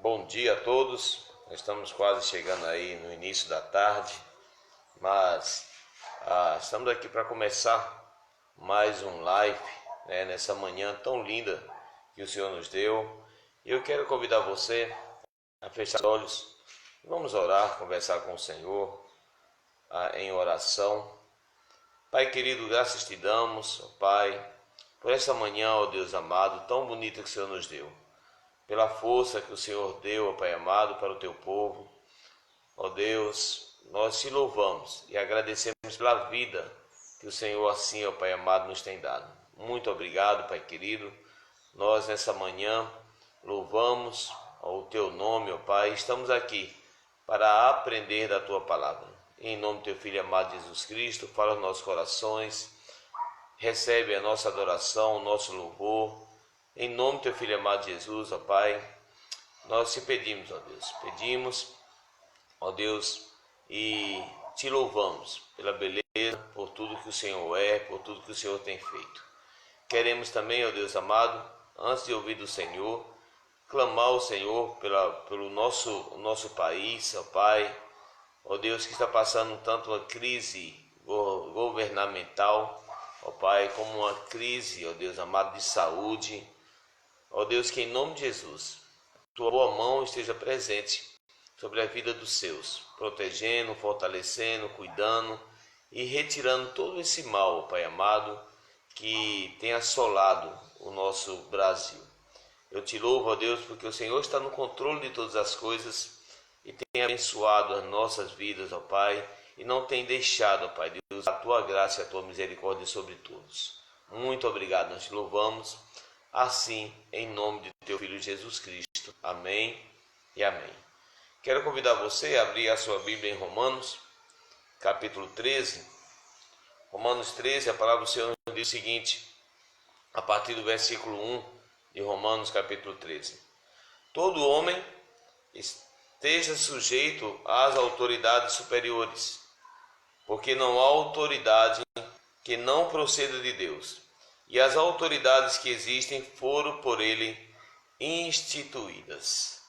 Bom dia a todos. Nós estamos quase chegando aí no início da tarde, mas estamos aqui para começar mais um live, nessa manhã tão linda que o Senhor nos deu. E eu quero convidar você a fechar os olhos e vamos orar, conversar com o Senhor em oração. Pai querido, graças te damos, ó Pai, por essa manhã, ó Deus amado, tão bonita que o Senhor nos deu. Pela força que o Senhor deu, ó Pai amado, para o teu povo. Ó Deus, nós te louvamos e agradecemos pela vida que o Senhor assim, ó Pai amado, nos tem dado. Muito obrigado, Pai querido. Nós nessa manhã louvamos o teu nome, ó Pai. Estamos aqui para aprender da tua palavra. Em nome do teu Filho amado Jesus Cristo, fala nos nossos corações. Recebe a nossa adoração, o nosso louvor. Em nome do teu Filho amado Jesus, ó Pai, nós te pedimos, ó Deus, ó Deus, e te louvamos pela beleza, por tudo que o Senhor é, por tudo que o Senhor tem feito. Queremos também, ó Deus amado, antes de ouvir do Senhor, clamar ao Senhor pelo nosso país, ó Pai, ó Deus, que está passando tanto uma crise governamental, ó Pai, como uma crise, ó Deus amado, de saúde. Ó Deus, que em nome de Jesus, tua boa mão esteja presente sobre a vida dos seus, protegendo, fortalecendo, cuidando e retirando todo esse mal, ó Pai amado, que tem assolado o nosso Brasil. Eu te louvo, ó Deus, porque o Senhor está no controle de todas as coisas e tem abençoado as nossas vidas, ó Pai, e não tem deixado, ó Pai, de usar a tua graça e a tua misericórdia sobre todos. Muito obrigado, nós te louvamos. Assim, em nome de teu Filho Jesus Cristo. Amém e amém. Quero convidar você a abrir a sua Bíblia em Romanos, capítulo 13. Romanos 13, a palavra do Senhor nos diz o seguinte, a partir do versículo 1 de Romanos, capítulo 13. Todo homem esteja sujeito às autoridades superiores, porque não há autoridade que não proceda de Deus. E as autoridades que existem foram por ele instituídas.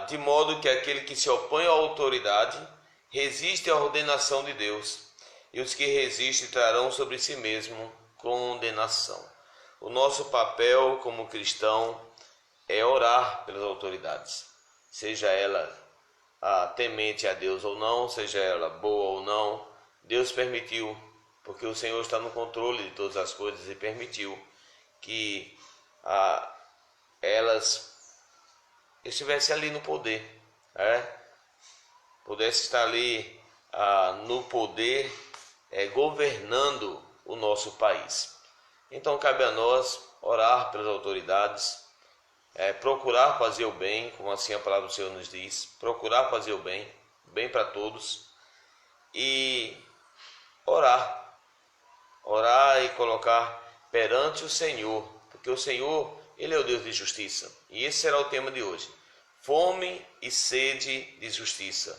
De modo que aquele que se opõe à autoridade resiste à ordenação de Deus, e os que resistem trarão sobre si mesmo condenação. O nosso papel como cristão é orar pelas autoridades, seja ela temente a Deus ou não, seja ela boa ou não. Deus permitiu, porque o Senhor está no controle de todas as coisas e permitiu que elas estivessem ali no poder, pudesse estar ali no poder, governando o nosso país. Então cabe a nós orar pelas autoridades, procurar fazer o bem, como assim a palavra do Senhor nos diz, procurar fazer o bem para todos, e orar e colocar perante o Senhor, porque o Senhor, Ele é o Deus de justiça, e esse será o tema de hoje: fome e sede de justiça,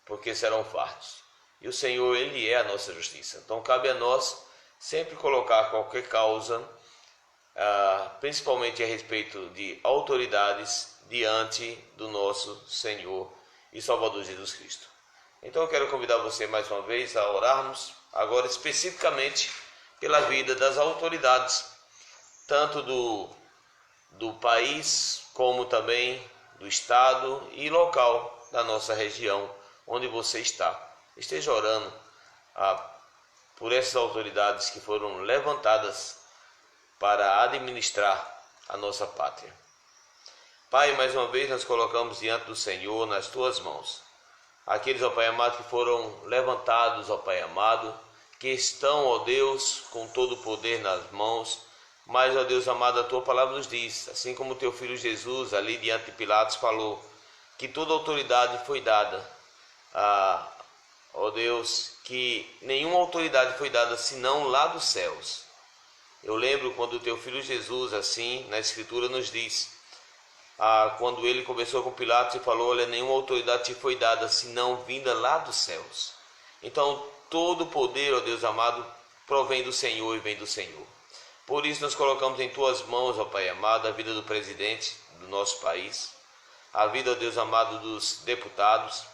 porque serão fartos, e o Senhor, Ele é a nossa justiça. Então cabe a nós sempre colocar qualquer causa, principalmente a respeito de autoridades, diante do nosso Senhor e Salvador Jesus Cristo. Então eu quero convidar você mais uma vez a orarmos, agora especificamente pela vida das autoridades, tanto do país como também do estado e local da nossa região onde você está. Esteja orando por essas autoridades que foram levantadas para administrar a nossa pátria. Pai, mais uma vez nós colocamos diante do Senhor, nas tuas mãos, aqueles, ó Pai amado, que foram levantados, ó Pai amado, que estão, ó Deus, com todo o poder nas mãos. Mas, ó Deus amado, a tua palavra nos diz, assim como o teu Filho Jesus, ali diante de Pilatos, falou, que toda autoridade foi dada, ó Deus, que nenhuma autoridade foi dada senão lá dos céus. Eu lembro quando o teu Filho Jesus, assim, na Escritura nos diz, quando ele conversou com Pilatos e falou, olha, nenhuma autoridade te foi dada senão vinda lá dos céus. Então, todo o poder, ó Deus amado, provém do Senhor e vem do Senhor. Por isso nós colocamos em tuas mãos, ó Pai amado, a vida do presidente do nosso país, a vida, ó Deus amado, dos deputados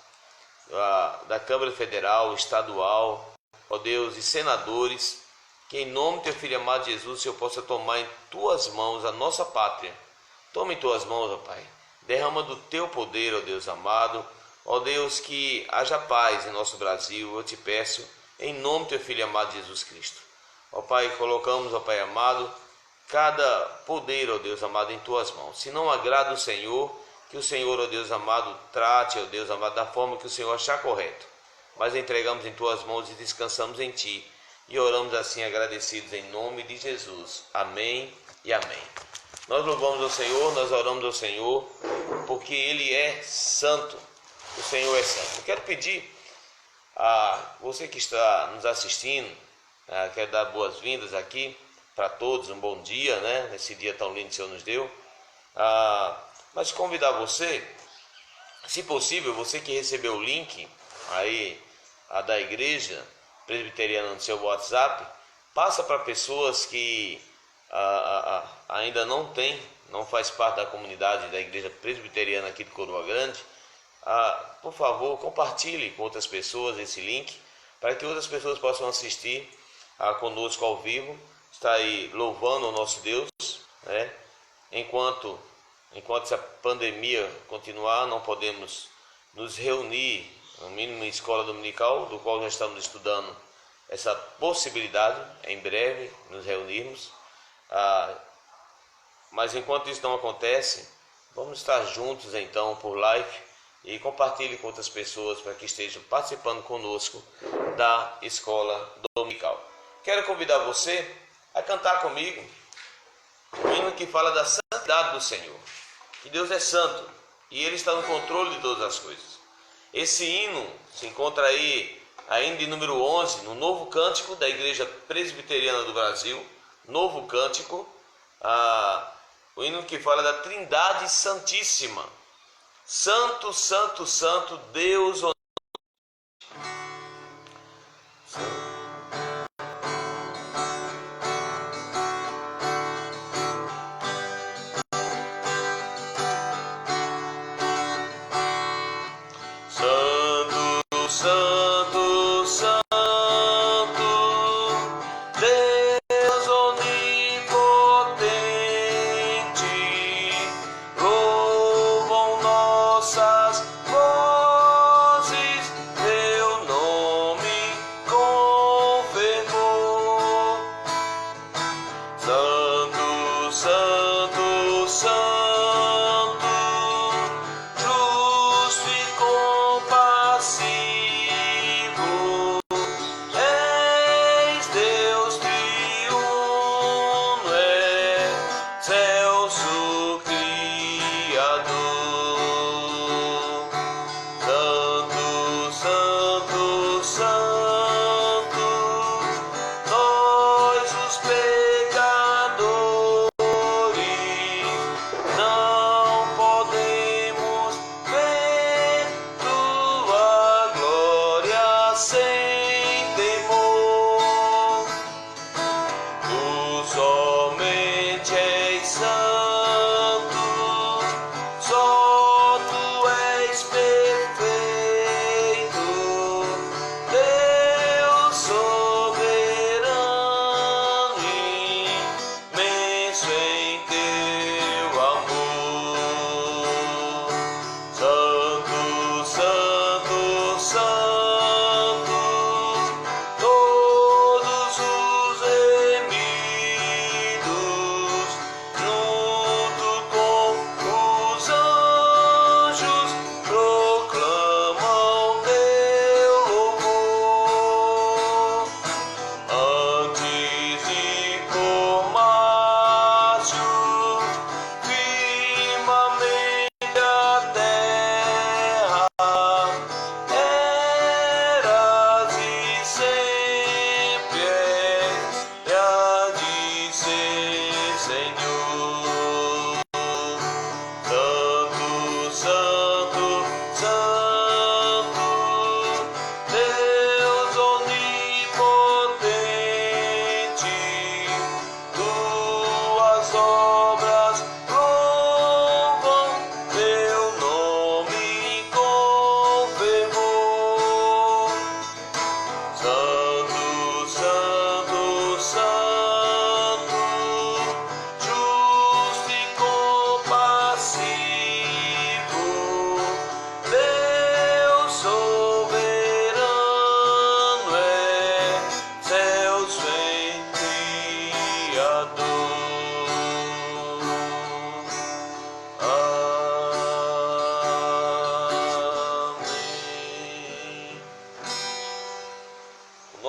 da Câmara Federal, Estadual, ó Deus, e senadores, que em nome do teu Filho amado Jesus, Senhor, possa tomar em tuas mãos a nossa pátria. Toma em tuas mãos, ó Pai, derrama do teu poder, ó Deus amado, ó Deus, que haja paz em nosso Brasil, eu te peço, em nome do teu Filho amado Jesus Cristo. Ó Pai, colocamos, ó Pai amado, cada poder, ó Deus amado, em tuas mãos. Se não agrada o Senhor, que o Senhor, ó Deus amado, trate, ó Deus amado, da forma que o Senhor achar correto. Mas entregamos em tuas mãos e descansamos em ti. E oramos assim agradecidos em nome de Jesus. Amém e amém. Nós louvamos ao Senhor, nós oramos ao Senhor, porque Ele é santo. O Senhor é santo. Eu quero pedir a você que está nos assistindo, quero dar boas-vindas aqui para todos, um bom dia, né? Nesse dia tão lindo que o Senhor nos deu. Mas convidar você, se possível, você que recebeu o link aí da igreja presbiteriana no seu WhatsApp, passa para pessoas que ainda não faz parte da comunidade da igreja presbiteriana aqui de Coroa Grande. Por favor, compartilhe com outras pessoas esse link, para que outras pessoas possam assistir conosco ao vivo, está aí louvando o nosso Deus, né? Enquanto essa pandemia continuar, não podemos nos reunir, no mínimo em escola dominical, do qual já estamos estudando essa possibilidade, em breve nos reunirmos. Mas enquanto isso não acontece, vamos estar juntos então por live e compartilhe com outras pessoas para que estejam participando conosco da escola dominical. Quero convidar você a cantar comigo um hino que fala da santidade do Senhor, que Deus é santo e Ele está no controle de todas as coisas. Esse hino se encontra aí ainda em número 11, no Novo Cântico da Igreja Presbiteriana do Brasil, Novo Cântico, o hino que fala da Trindade Santíssima. Santo, santo, santo, Deus Santo, santo, Deus onipotente, louvam nossas vozes, teu nome confirmou. Santo, santo, santo, justo e compassivo,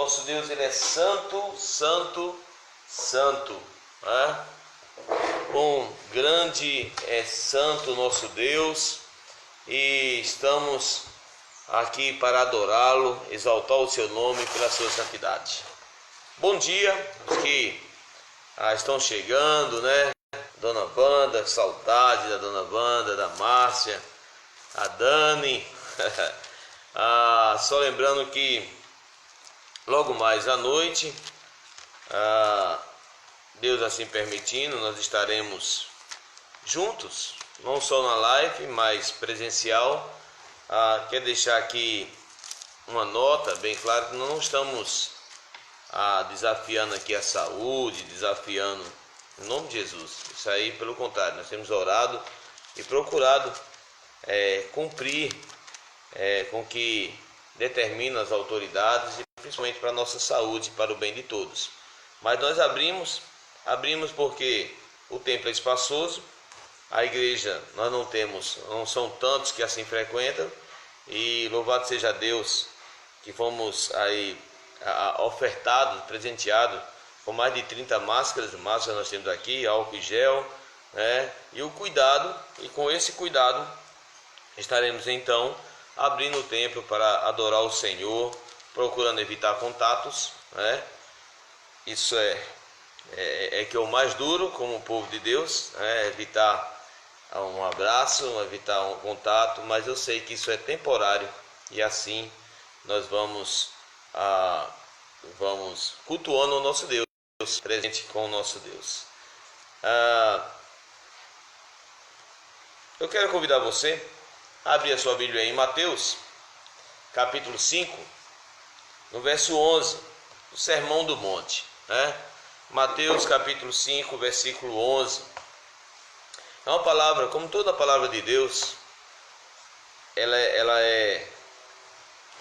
Nosso Deus, Ele é santo, santo, santo. Né? Quão grande é santo nosso Deus, e estamos aqui para adorá-lo, exaltar o seu nome pela sua santidade. Bom dia, os que estão chegando, né? Dona Wanda, saudade da Dona Wanda, da Márcia, a Dani. Só lembrando que logo mais à noite, Deus assim permitindo, nós estaremos juntos, não só na live, mas presencial. Quero deixar aqui uma nota bem clara que não estamos desafiando aqui a saúde, desafiando em nome de Jesus. Isso aí, pelo contrário, nós temos orado e procurado cumprir com que determinam as autoridades, e principalmente para a nossa saúde, para o bem de todos. Mas nós abrimos porque o templo é espaçoso, a igreja nós não são tantos que assim frequentam, e louvado seja Deus que fomos aí ofertados, presenteados com mais de 30 máscaras nós temos aqui, álcool e gel, né? E o cuidado, e com esse cuidado estaremos então abrindo o templo para adorar o Senhor, procurando evitar contatos, né? Isso é que é o mais duro como povo de Deus, evitar um abraço, evitar um contato, mas eu sei que isso é temporário, e assim nós vamos cultuando o nosso Deus, presente com o nosso Deus. Eu quero convidar você a abrir a sua Bíblia em Mateus, capítulo 5, no verso 11, do Sermão do Monte, né? Mateus capítulo 5, versículo 11. É uma palavra, como toda a palavra de Deus, ela é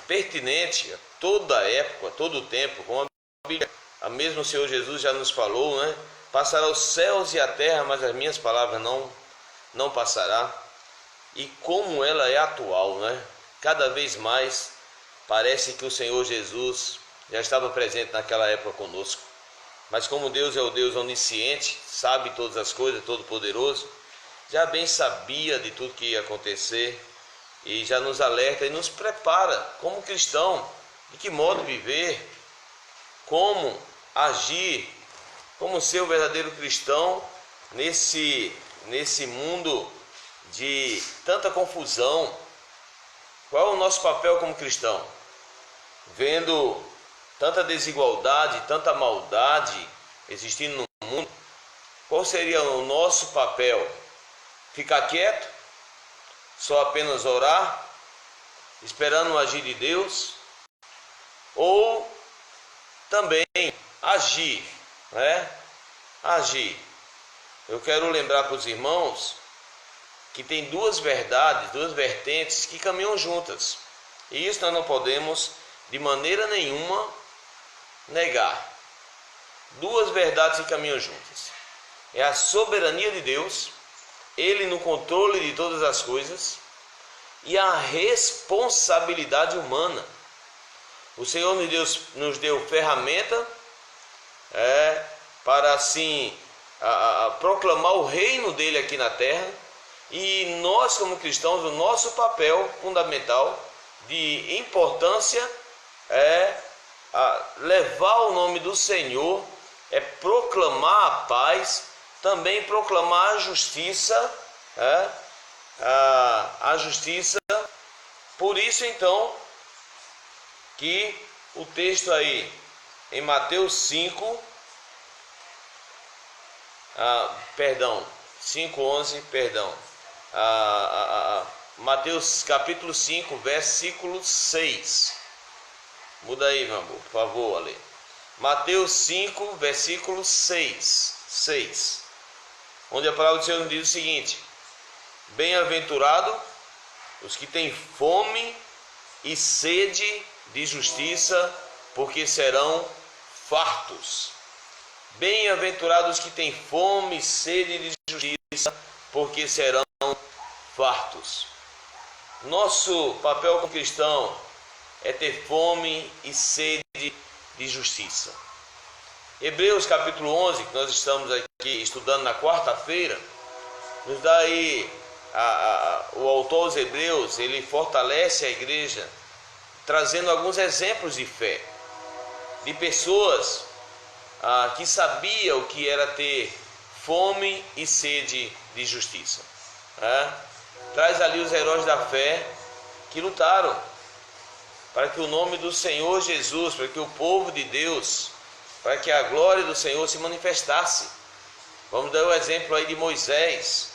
pertinente a toda época, a todo tempo, como a Bíblia, a mesmo Senhor Jesus já nos falou, né? Passará os céus e a terra, mas as minhas palavras não passará. E como ela é atual, né? Cada vez mais parece que o Senhor Jesus já estava presente naquela época conosco. Mas como Deus é o Deus onisciente, sabe todas as coisas, todo-poderoso, já bem sabia de tudo que ia acontecer, e já nos alerta e nos prepara como cristão, de que modo viver, como agir, como ser o verdadeiro cristão nesse mundo de tanta confusão. Qual é o nosso papel como cristão? Vendo tanta desigualdade, tanta maldade existindo no mundo, qual seria o nosso papel? Ficar quieto? Só apenas orar? Esperando o agir de Deus? Ou também agir, né? Agir. Eu quero lembrar para os irmãos que tem duas verdades, duas vertentes que caminham juntas. E isso nós não podemos de maneira nenhuma negar. Duas verdades que caminham juntas. É a soberania de Deus, Ele no controle de todas as coisas, e a responsabilidade humana. O Senhor nos deu ferramenta para assim proclamar o reino dele aqui na terra, e nós como cristãos, o nosso papel fundamental de importância é levar o nome do Senhor, é proclamar a paz, também proclamar a justiça, a justiça. Por isso então que o texto aí em Mateus 5, 5:11, Mateus capítulo 5, versículo 6. Muda aí, meu amor, por favor, Ale. Mateus 5, versículo 6, onde a palavra do Senhor nos diz o seguinte: bem-aventurado os que têm fome e sede de justiça, porque serão fartos. Bem-aventurados os que têm fome e sede de justiça, porque serão fartos. Nosso papel como cristão é ter fome e sede de justiça. Hebreus capítulo 11, que nós estamos aqui estudando na quarta-feira, nos dá aí, o autor aos Hebreus, ele fortalece a igreja, trazendo alguns exemplos de fé, de pessoas que sabiam o que era ter fome e sede de justiça. Traz ali os heróis da fé que lutaram para que o nome do Senhor Jesus, para que o povo de Deus, para que a glória do Senhor se manifestasse. Vamos dar o exemplo aí de Moisés,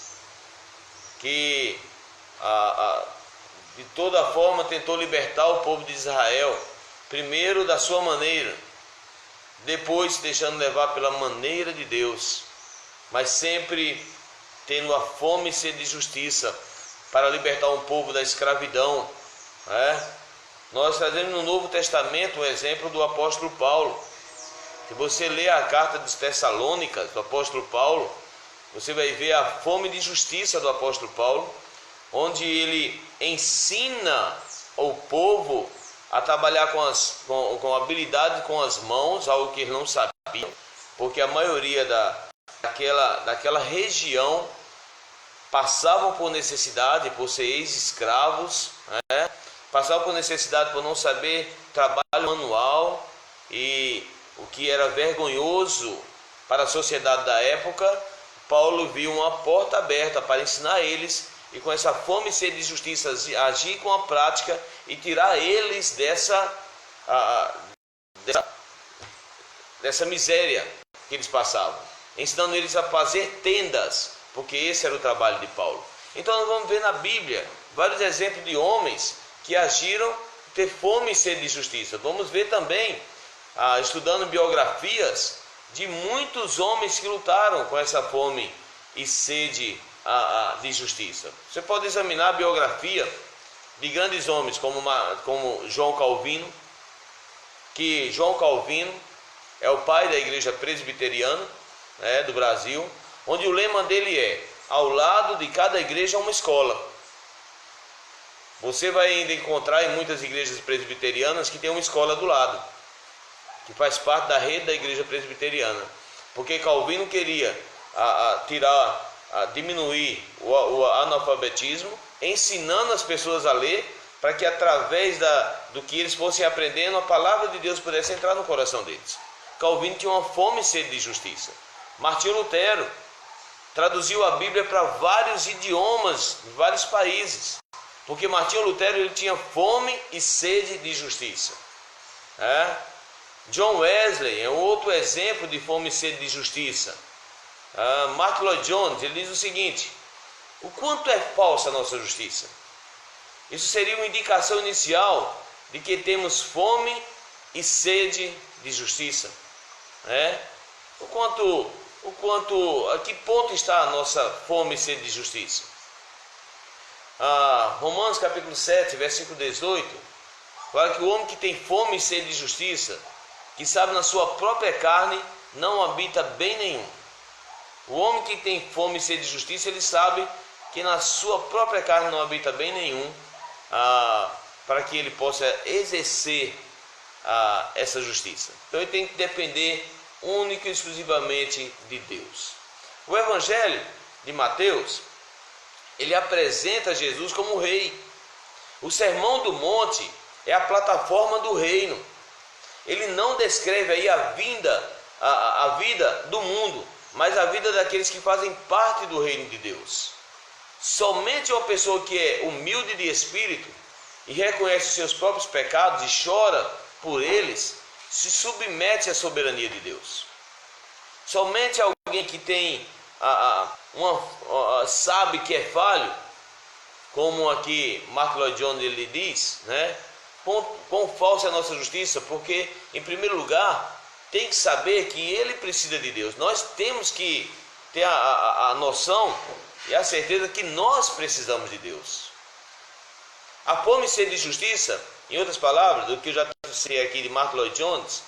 que de toda forma tentou libertar o povo de Israel, primeiro da sua maneira, depois se deixando levar pela maneira de Deus, mas sempre tendo a fome e sede de justiça para libertar um povo da escravidão. Nós trazemos no Novo Testamento o exemplo do apóstolo Paulo. Se você ler a carta dos Tessalônicas do apóstolo Paulo, você vai ver a fome de justiça do apóstolo Paulo, onde ele ensina o povo a trabalhar com habilidade com as mãos, algo que eles não sabiam, porque a maioria daquela região passavam por necessidade, por ser ex-escravos, passavam por necessidade por não saber trabalho manual, e o que era vergonhoso para a sociedade da época. Paulo viu uma porta aberta para ensinar eles, e com essa fome e sede de justiça agir com a prática e tirar eles dessa miséria que eles passavam, ensinando eles a fazer tendas, porque esse era o trabalho de Paulo. Então nós vamos ver na Bíblia vários exemplos de homens que agiram ter fome e sede de justiça. Vamos ver também, estudando biografias de muitos homens que lutaram com essa fome e sede de justiça. Você pode examinar a biografia de grandes homens como João Calvino, que João Calvino é o pai da igreja presbiteriana do Brasil, onde o lema dele é: ao lado de cada igreja uma escola. Você vai ainda encontrar em muitas igrejas presbiterianas que tem uma escola do lado, que faz parte da rede da igreja presbiteriana, porque Calvino queria diminuir o analfabetismo, ensinando as pessoas a ler, para que através do que eles fossem aprendendo, a palavra de Deus pudesse entrar no coração deles. Calvino tinha uma fome e sede de justiça. Martinho Lutero traduziu a Bíblia para vários idiomas, de vários países, porque Martinho Lutero ele tinha fome e sede de justiça. John Wesley é um outro exemplo de fome e sede de justiça. Martin Lloyd Jones, ele diz o seguinte: o quanto é falsa a nossa justiça? Isso seria uma indicação inicial de que temos fome e sede de justiça. A que ponto está a nossa fome e sede de justiça? Romanos capítulo 7, versículo 18, fala que o homem que tem fome e sede de justiça, que sabe na sua própria carne, não habita bem nenhum. O homem que tem fome e sede de justiça, ele sabe que na sua própria carne não habita bem nenhum, para que ele possa exercer essa justiça. Então ele tem que depender única e exclusivamente de Deus. O Evangelho de Mateus, ele apresenta Jesus como rei. O Sermão do Monte é a plataforma do reino. Ele não descreve aí a vida do mundo, mas a vida daqueles que fazem parte do reino de Deus. Somente uma pessoa que é humilde de espírito e reconhece os seus próprios pecados e chora por eles, se submete à soberania de Deus. Somente alguém que tem sabe que é falho, como aqui Martin Lloyd Jones ele diz, quão falsa é a nossa justiça, porque em primeiro lugar tem que saber que ele precisa de Deus. Nós temos que ter a noção e a certeza que nós precisamos de Deus. A fome e sede de justiça, em outras palavras, do que eu já trouxe aqui de Martin Lloyd Jones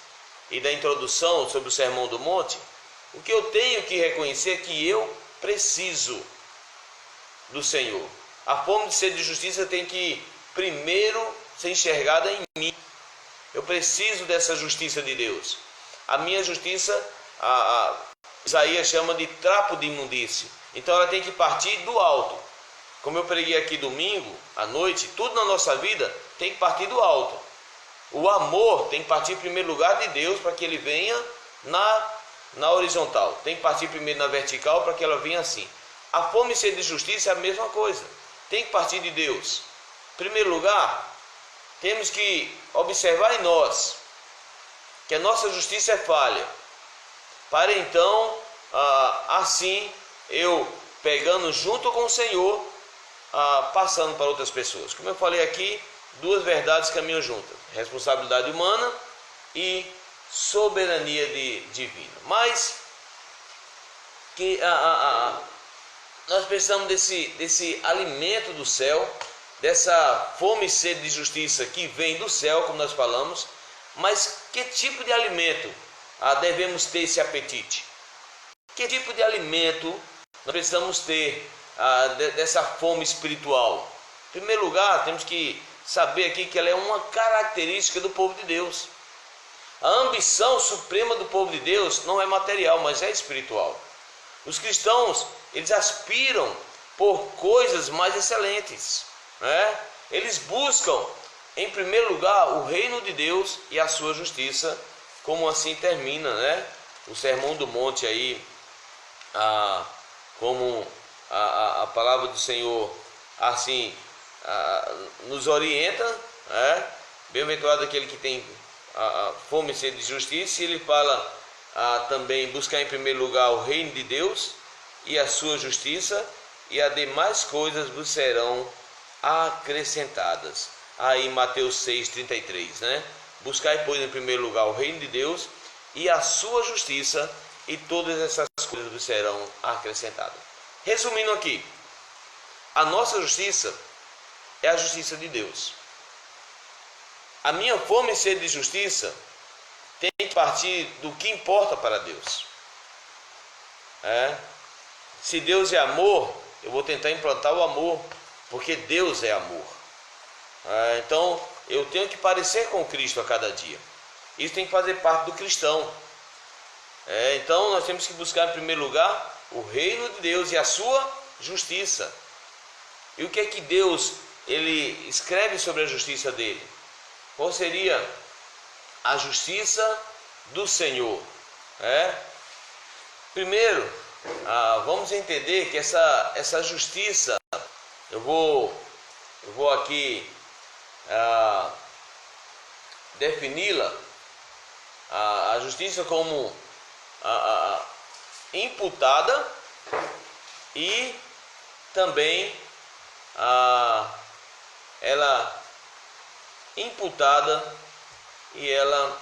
e da introdução sobre o Sermão do Monte, o que eu tenho que reconhecer é que eu preciso do Senhor. A fome e sede de justiça tem que primeiro ser enxergada em mim. Eu preciso dessa justiça de Deus. A minha justiça, Isaías chama de trapo de imundície. Então ela tem que partir do alto. Como eu preguei aqui domingo à noite, tudo na nossa vida tem que partir do alto. O amor tem que partir em primeiro lugar de Deus para que ele venha na horizontal. Tem que partir primeiro na vertical para que ela venha assim. A fome e sede de justiça é a mesma coisa. Tem que partir de Deus. Em primeiro lugar, temos que observar em nós que a nossa justiça é falha. Para então, assim, eu pegando junto com o Senhor, passando para outras pessoas. Como eu falei aqui, duas verdades caminham juntas: responsabilidade humana e soberania divina. Mas que nós precisamos desse alimento do céu, dessa fome e sede de justiça que vem do céu, como nós falamos. Mas que tipo de alimento devemos ter esse apetite? Que tipo de alimento nós precisamos ter dessa fome espiritual? Em primeiro lugar, temos que saber aqui que ela é uma característica do povo de Deus. A ambição suprema do povo de Deus não é material, mas é espiritual. Os cristãos, eles aspiram por coisas mais excelentes, né? Eles buscam, em primeiro lugar, o reino de Deus e a sua justiça, como assim termina, né? O Sermão do Monte aí, como a palavra do Senhor assim nos orienta, né? Bem-aventurado aquele que tem fome e sede de justiça. E ele fala também buscar em primeiro lugar o reino de Deus e a sua justiça, e as demais coisas vos serão acrescentadas. Aí Mateus 6,33, né? Buscai, pois, em primeiro lugar o reino de Deus e a sua justiça, e todas essas coisas vos serão acrescentadas. Resumindo aqui, a nossa justiça é a justiça de Deus. A minha fome e sede de justiça tem que partir do que importa para Deus. Se Deus é amor, eu vou tentar implantar o amor, porque Deus é amor. Então eu tenho que parecer com Cristo a cada dia. Isso tem que fazer parte do cristão. Então nós temos que buscar em primeiro lugar o reino de Deus e a sua justiça. E o que é que Deus ele escreve sobre a justiça dele? Qual seria a justiça do Senhor? Primeiro, vamos entender que essa justiça, eu vou aqui defini-la, a justiça como imputada e também ela imputada e ela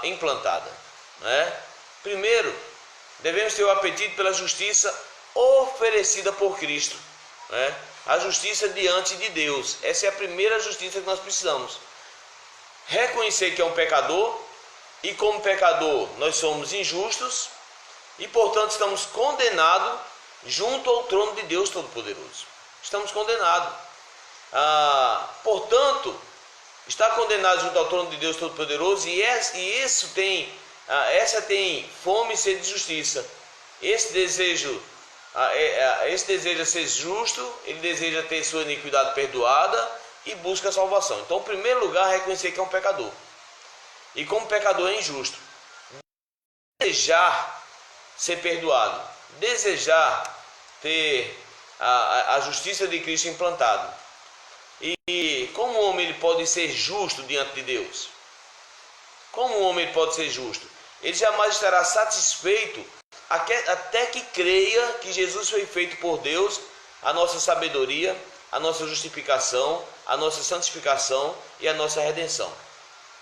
implantada, né? Primeiro, devemos ter o apetite pela justiça oferecida por Cristo, né? A justiça diante de Deus. Essa é a primeira justiça que nós precisamos. Reconhecer que é um pecador, e como pecador nós somos injustos e portanto estamos condenados junto ao trono de Deus Todo-Poderoso. Estamos condenados. Portanto, está condenado junto ao trono de Deus Todo-Poderoso, e essa tem fome e sede de justiça. Esse deseja ser justo, ele deseja ter sua iniquidade perdoada e busca a salvação. Então, em primeiro lugar, reconhecer que é um pecador. E como pecador é injusto, desejar ser perdoado, desejar ter a justiça de Cristo implantado. E como o homem ele pode ser justo diante de Deus? Como o homem pode ser justo? Ele jamais estará satisfeito até que creia que Jesus foi feito por Deus, a nossa sabedoria, a nossa justificação, a nossa santificação e a nossa redenção.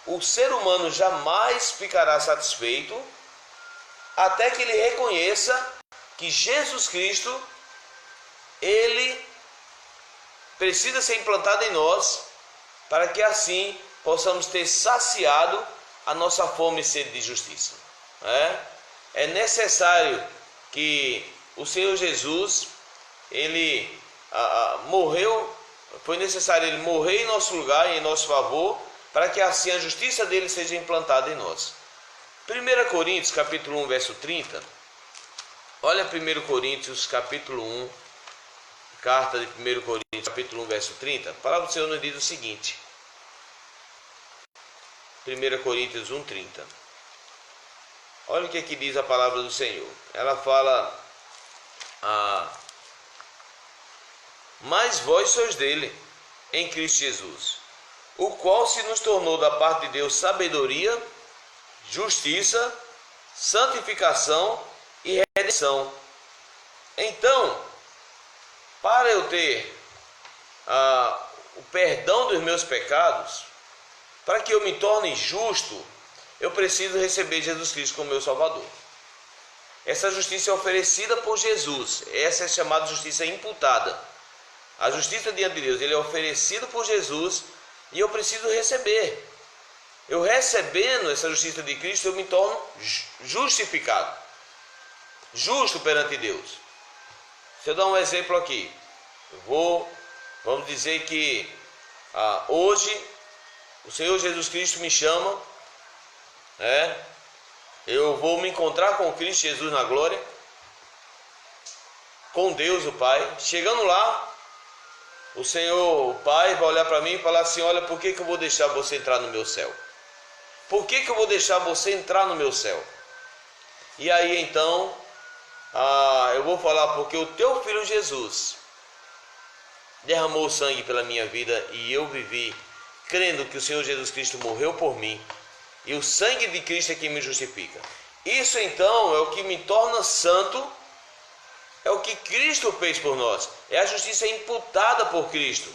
O ser humano jamais ficará satisfeito até que ele reconheça que Jesus Cristo, ele precisa ser implantado em nós, para que assim possamos ter saciado a nossa fome e sede de justiça. É necessário que o Senhor Jesus, ele morreu, foi necessário ele morrer em nosso lugar, em nosso favor, para que assim a justiça dele seja implantada em nós. 1 Coríntios capítulo 1, verso 30. Olha 1 Coríntios capítulo 1, carta de 1 Coríntios capítulo 1, verso 30. A palavra do Senhor nos diz o seguinte. 1 Coríntios 1, 30. Olha o que aqui diz a palavra do Senhor. Ela fala: mas vós sois dele, em Cristo Jesus, o qual se nos tornou da parte de Deus sabedoria, justiça, santificação e redenção. Então, para eu ter o perdão dos meus pecados, para que eu me torne justo, eu preciso receber Jesus Cristo como meu Salvador. Essa justiça é oferecida por Jesus. Essa é chamada justiça imputada. A justiça diante de Deus, ele é oferecido por Jesus e eu preciso receber. Eu recebendo essa justiça de Cristo, eu me torno justificado. Justo perante Deus. Se eu dar um exemplo aqui, vamos dizer que hoje o Senhor Jesus Cristo me chama, eu vou me encontrar com Cristo Jesus na glória, com Deus o Pai. Chegando lá, o Senhor, o Pai, vai olhar para mim e falar assim: olha, por que eu vou deixar você entrar no meu céu? Por que eu vou deixar você entrar no meu céu? E aí então, eu vou falar: porque o teu filho Jesus derramou sangue pela minha vida e eu vivi crendo que o Senhor Jesus Cristo morreu por mim e o sangue de Cristo é que me justifica. Isso então é o que me torna santo, é o que Cristo fez por nós, é a justiça imputada por Cristo.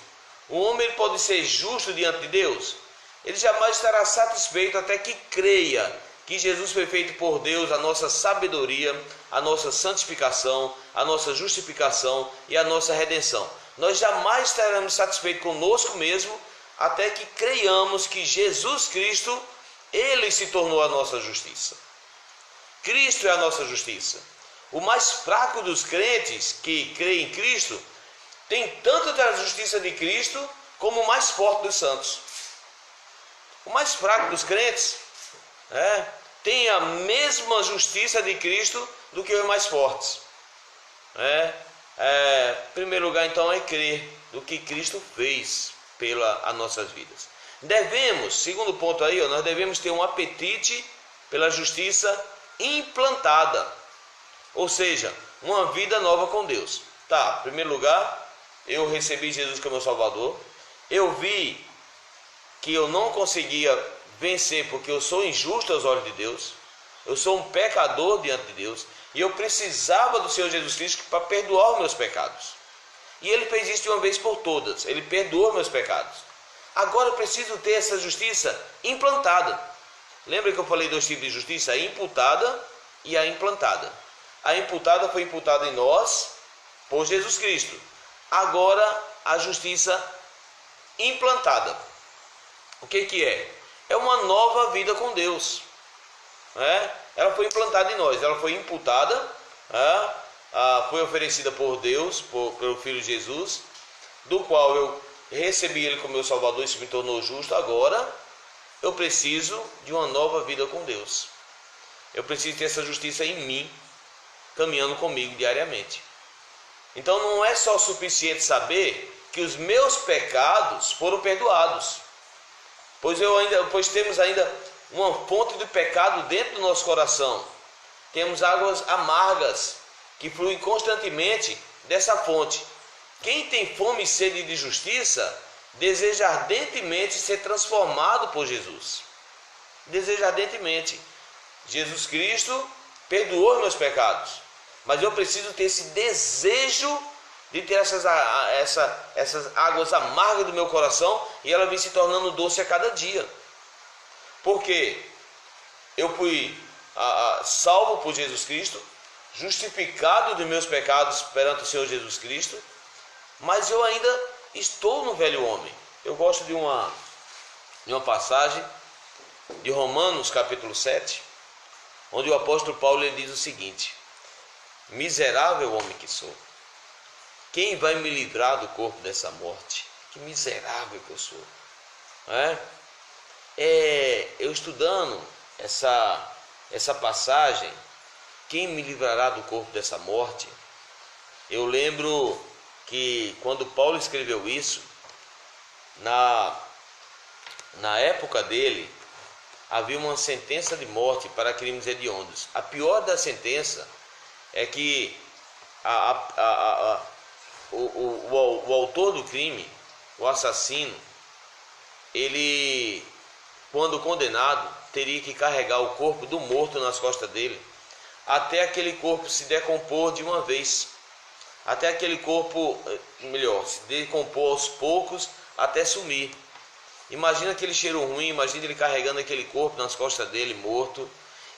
O homem pode ser justo diante de Deus, ele jamais estará satisfeito até que creia que Jesus foi feito por Deus, a nossa sabedoria, a nossa santificação, a nossa justificação e a nossa redenção. Nós jamais estaremos satisfeitos conosco mesmo até que creiamos que Jesus Cristo, ele se tornou a nossa justiça. Cristo é a nossa justiça. O mais fraco dos crentes que creem em Cristo tem tanto da justiça de Cristo como o mais forte dos santos. O mais fraco dos crentes tem a mesma justiça de Cristo do que os mais fortes. Em primeiro lugar, então, é crer do que Cristo fez pelas nossas vidas. Devemos, segundo ponto aí, nós devemos ter um apetite pela justiça implantada, ou seja, uma vida nova com Deus. Em primeiro lugar, eu recebi Jesus como meu Salvador, eu vi que eu não conseguia vencer porque eu sou injusto aos olhos de Deus, eu sou um pecador diante de Deus, e eu precisava do Senhor Jesus Cristo para perdoar os meus pecados. E ele fez isso de uma vez por todas, ele perdoou meus pecados. Agora eu preciso ter essa justiça implantada. Lembra que eu falei dois tipos de justiça? A imputada e a implantada. A imputada foi imputada em nós por Jesus Cristo. Agora a justiça implantada. O que é? É uma nova vida com Deus. Ela foi implantada em nós, ela foi imputada, foi oferecida por Deus, pelo Filho Jesus, do qual eu recebi ele como meu Salvador e se me tornou justo. Agora eu preciso de uma nova vida com Deus. Eu preciso ter essa justiça em mim, caminhando comigo diariamente. Então não é só suficiente saber que os meus pecados foram perdoados, pois temos ainda uma fonte de pecado dentro do nosso coração. Temos águas amargas que fluem constantemente dessa fonte. Quem tem fome e sede de justiça deseja ardentemente ser transformado por Jesus. Deseja ardentemente. Jesus Cristo perdoou meus pecados, mas eu preciso ter esse desejo de ter essas águas amargas do meu coração, e ela vem se tornando doce a cada dia. Porque eu fui salvo por Jesus Cristo, justificado dos meus pecados perante o Senhor Jesus Cristo, mas eu ainda estou no velho homem. Eu gosto de uma passagem de Romanos capítulo 7, onde o apóstolo Paulo ele diz o seguinte: miserável homem que sou, quem vai me livrar do corpo dessa morte? Que miserável que eu sou. eu estudando essa passagem, quem me livrará do corpo dessa morte? Eu lembro que quando Paulo escreveu isso, na época dele, havia uma sentença de morte para crimes hediondos. A pior da sentença é que o autor do crime, o assassino, ele, quando condenado, teria que carregar o corpo do morto nas costas dele, até aquele corpo se decompor de uma vez, até aquele corpo, se decompor aos poucos, até sumir. Imagina aquele cheiro ruim, imagina ele carregando aquele corpo nas costas dele, morto.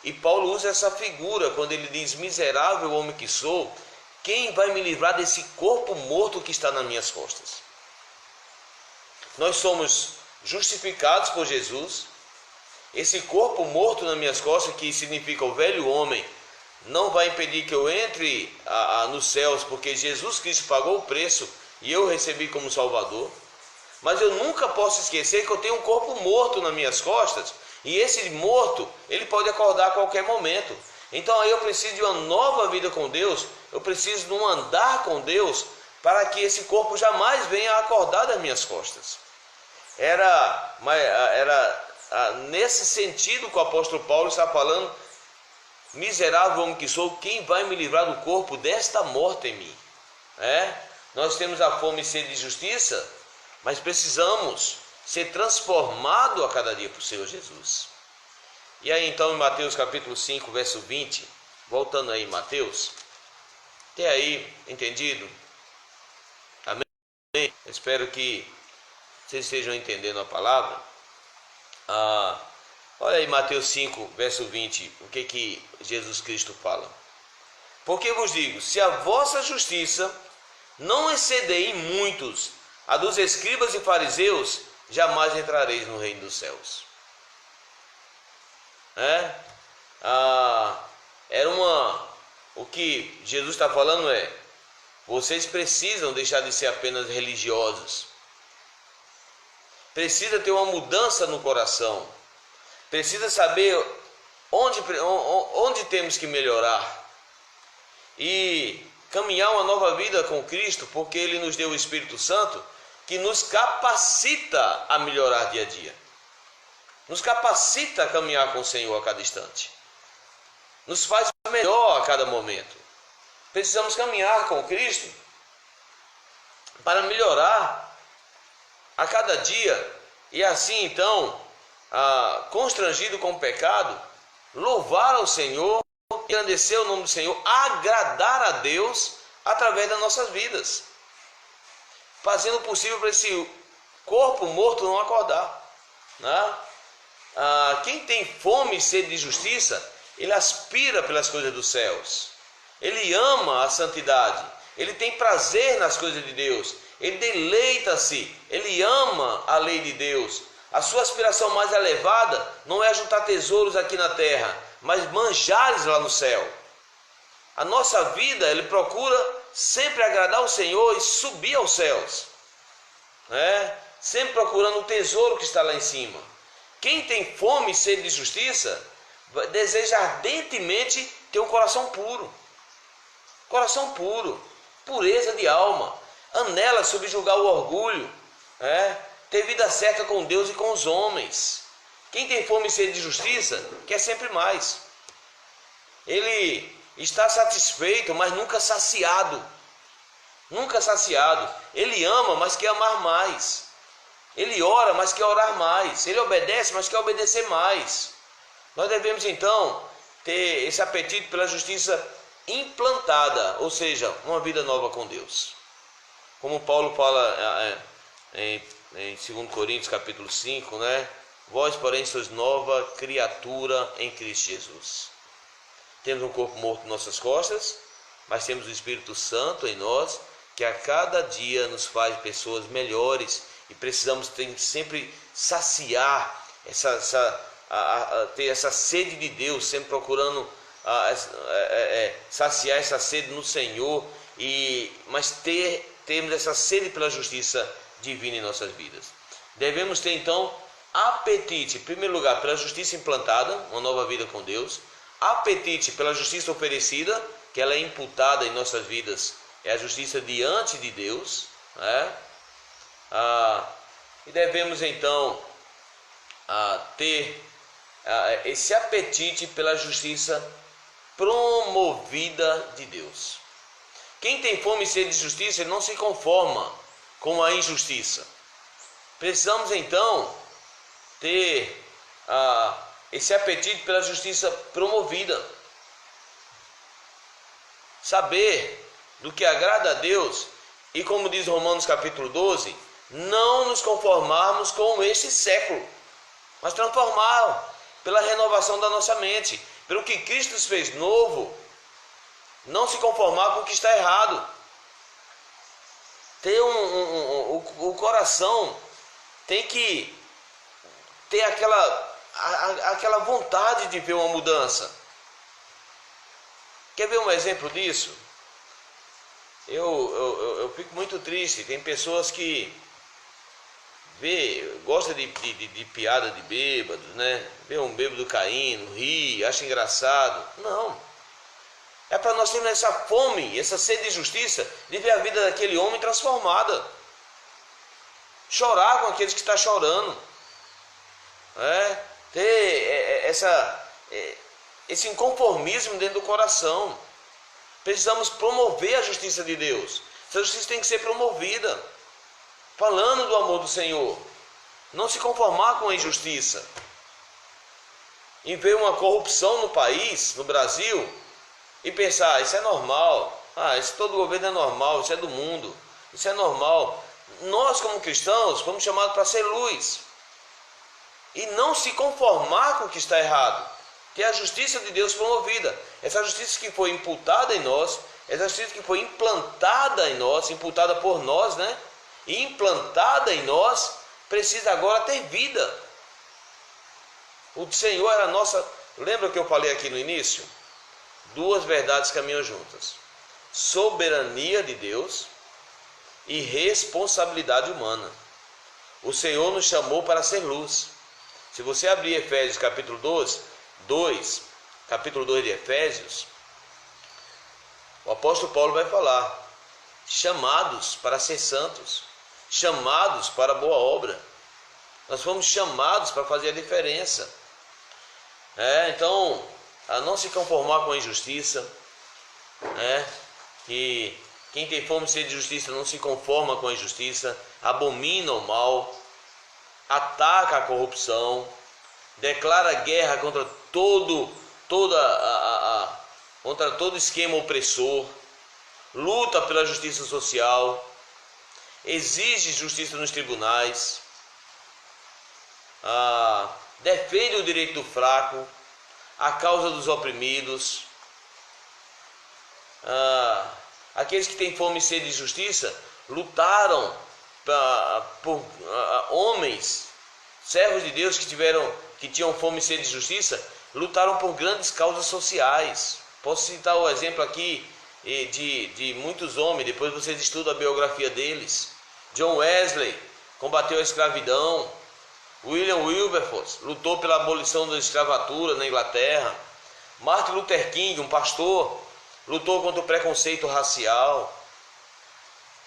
E Paulo usa essa figura quando ele diz: miserável homem que sou, quem vai me livrar desse corpo morto que está nas minhas costas? Nós somos justificados por Jesus. Esse corpo morto nas minhas costas, que significa o velho homem, não vai impedir que eu entre nos céus, porque Jesus Cristo pagou o preço e eu recebi como Salvador. Mas eu nunca posso esquecer que eu tenho um corpo morto nas minhas costas, e esse morto, ele pode acordar a qualquer momento. Então aí eu preciso de uma nova vida com Deus, eu preciso de um andar com Deus, para que esse corpo jamais venha a acordar das minhas costas. Era nesse sentido que o apóstolo Paulo está falando: miserável homem que sou, quem vai me livrar do corpo desta morte em mim? Nós temos a fome e sede de justiça, mas precisamos ser transformados a cada dia por Senhor Jesus. E aí então em Mateus capítulo 5, verso 20, voltando aí em Mateus, até aí entendido? Amém? Espero que vocês estejam entendendo a palavra. Olha aí Mateus 5, verso 20, o que Jesus Cristo fala. Porque vos digo, se a vossa justiça não exceder em muitos a dos escribas e fariseus, jamais entrareis no reino dos céus. O que Jesus está falando é: vocês precisam deixar de ser apenas religiosos. Precisa ter uma mudança no coração. Precisa saber onde temos que melhorar. E caminhar uma nova vida com Cristo, porque Ele nos deu o Espírito Santo, que nos capacita a melhorar dia a dia. Nos capacita a caminhar com o Senhor a cada instante. Nos faz melhor a cada momento. Precisamos caminhar com Cristo para melhorar a cada dia. E assim então, constrangido com o pecado, louvar ao Senhor, engrandecer o nome do Senhor, agradar a Deus através das nossas vidas, fazendo o possível para esse corpo morto não acordar, quem tem fome e sede de justiça, ele aspira pelas coisas dos céus, ele ama a santidade, ele tem prazer nas coisas de Deus, ele deleita-se, ele ama a lei de Deus. A sua aspiração mais elevada não é juntar tesouros aqui na terra, mas manjares lá no céu. A nossa vida, ele procura sempre agradar o Senhor e subir aos céus, sempre procurando o tesouro que está lá em cima. Quem tem fome e sede de justiça deseja ardentemente ter um coração puro, pureza de alma, anela subjugar o orgulho, ter vida certa com Deus e com os homens. Quem tem fome e sede de justiça quer sempre mais. Ele está satisfeito, mas nunca saciado. Ele ama, mas quer amar mais. Ele ora, mas quer orar mais. Ele obedece, mas quer obedecer mais. Nós devemos então ter esse apetite pela justiça implantada, ou seja, uma vida nova com Deus. Como Paulo fala em 2 Coríntios capítulo 5, vós porém sois nova criatura em Cristo Jesus. Temos um corpo morto em nossas costas, mas temos o Espírito Santo em nós, que a cada dia nos faz pessoas melhores, e precisamos sempre saciar ter essa sede de Deus, sempre procurando saciar essa sede no Senhor, mas termos essa sede pela justiça divina em nossas vidas. Devemos ter então apetite, em primeiro lugar, pela justiça implantada, uma nova vida com Deus. Apetite pela justiça oferecida, que ela é imputada em nossas vidas, é a justiça diante de Deus, né? E devemos então ter esse apetite pela justiça promovida de Deus. Quem tem fome e sede de justiça, ele não se conforma com a injustiça. Precisamos então ter esse apetite pela justiça promovida. Saber do que agrada a Deus e, como diz Romanos capítulo 12, não nos conformarmos com este século, mas transformar pela renovação da nossa mente, pelo que Cristo fez novo, não se conformar com o que está errado. Ter o coração tem que ter aquela vontade de ver uma mudança. Quer ver um exemplo disso? Eu fico muito triste. Tem pessoas que gosta de piada de bêbado, né? Vê um bêbado caindo, ri, acha engraçado. Não. É para nós termos essa fome, essa sede de justiça, de ver a vida daquele homem transformada. Chorar com aqueles que estão chorando. Ter esse inconformismo dentro do coração. Precisamos promover a justiça de Deus. Essa justiça tem que ser promovida, falando do amor do Senhor. Não se conformar com a injustiça. E ver uma corrupção no país, no Brasil, e pensar, isso é normal. Isso todo governo é normal, isso é do mundo. Isso é normal. Nós, como cristãos, fomos chamados para ser luz. E não se conformar com o que está errado. Ter a justiça de Deus promovida. Essa justiça que foi imputada em nós, essa justiça que foi implantada em nós, imputada por nós, né? E implantada em nós, precisa agora ter vida. O Senhor era a nossa... Lembra que eu falei aqui no início? Duas verdades caminham juntas. Soberania de Deus e responsabilidade humana. O Senhor nos chamou para ser luz. Se você abrir Efésios capítulo 2, capítulo 2 de Efésios, o apóstolo Paulo vai falar, chamados para ser santos, chamados para boa obra. Nós fomos chamados para fazer a diferença. Então, a não se conformar com a injustiça, que quem tem fome e sede de justiça não se conforma com a injustiça, abomina o mal, ataca a corrupção, declara guerra contra contra todo esquema opressor, luta pela justiça social, exige justiça nos tribunais, defende o direito do fraco, a causa dos oprimidos. Aqueles que têm fome e sede de justiça lutaram por homens, servos de Deus que tinham fome e sede de justiça, lutaram por grandes causas sociais. Posso citar o exemplo aqui de muitos homens, depois vocês estudam a biografia deles. John Wesley combateu a escravidão. William Wilberforce lutou pela abolição da escravatura na Inglaterra. Martin Luther King, um pastor, lutou contra o preconceito racial.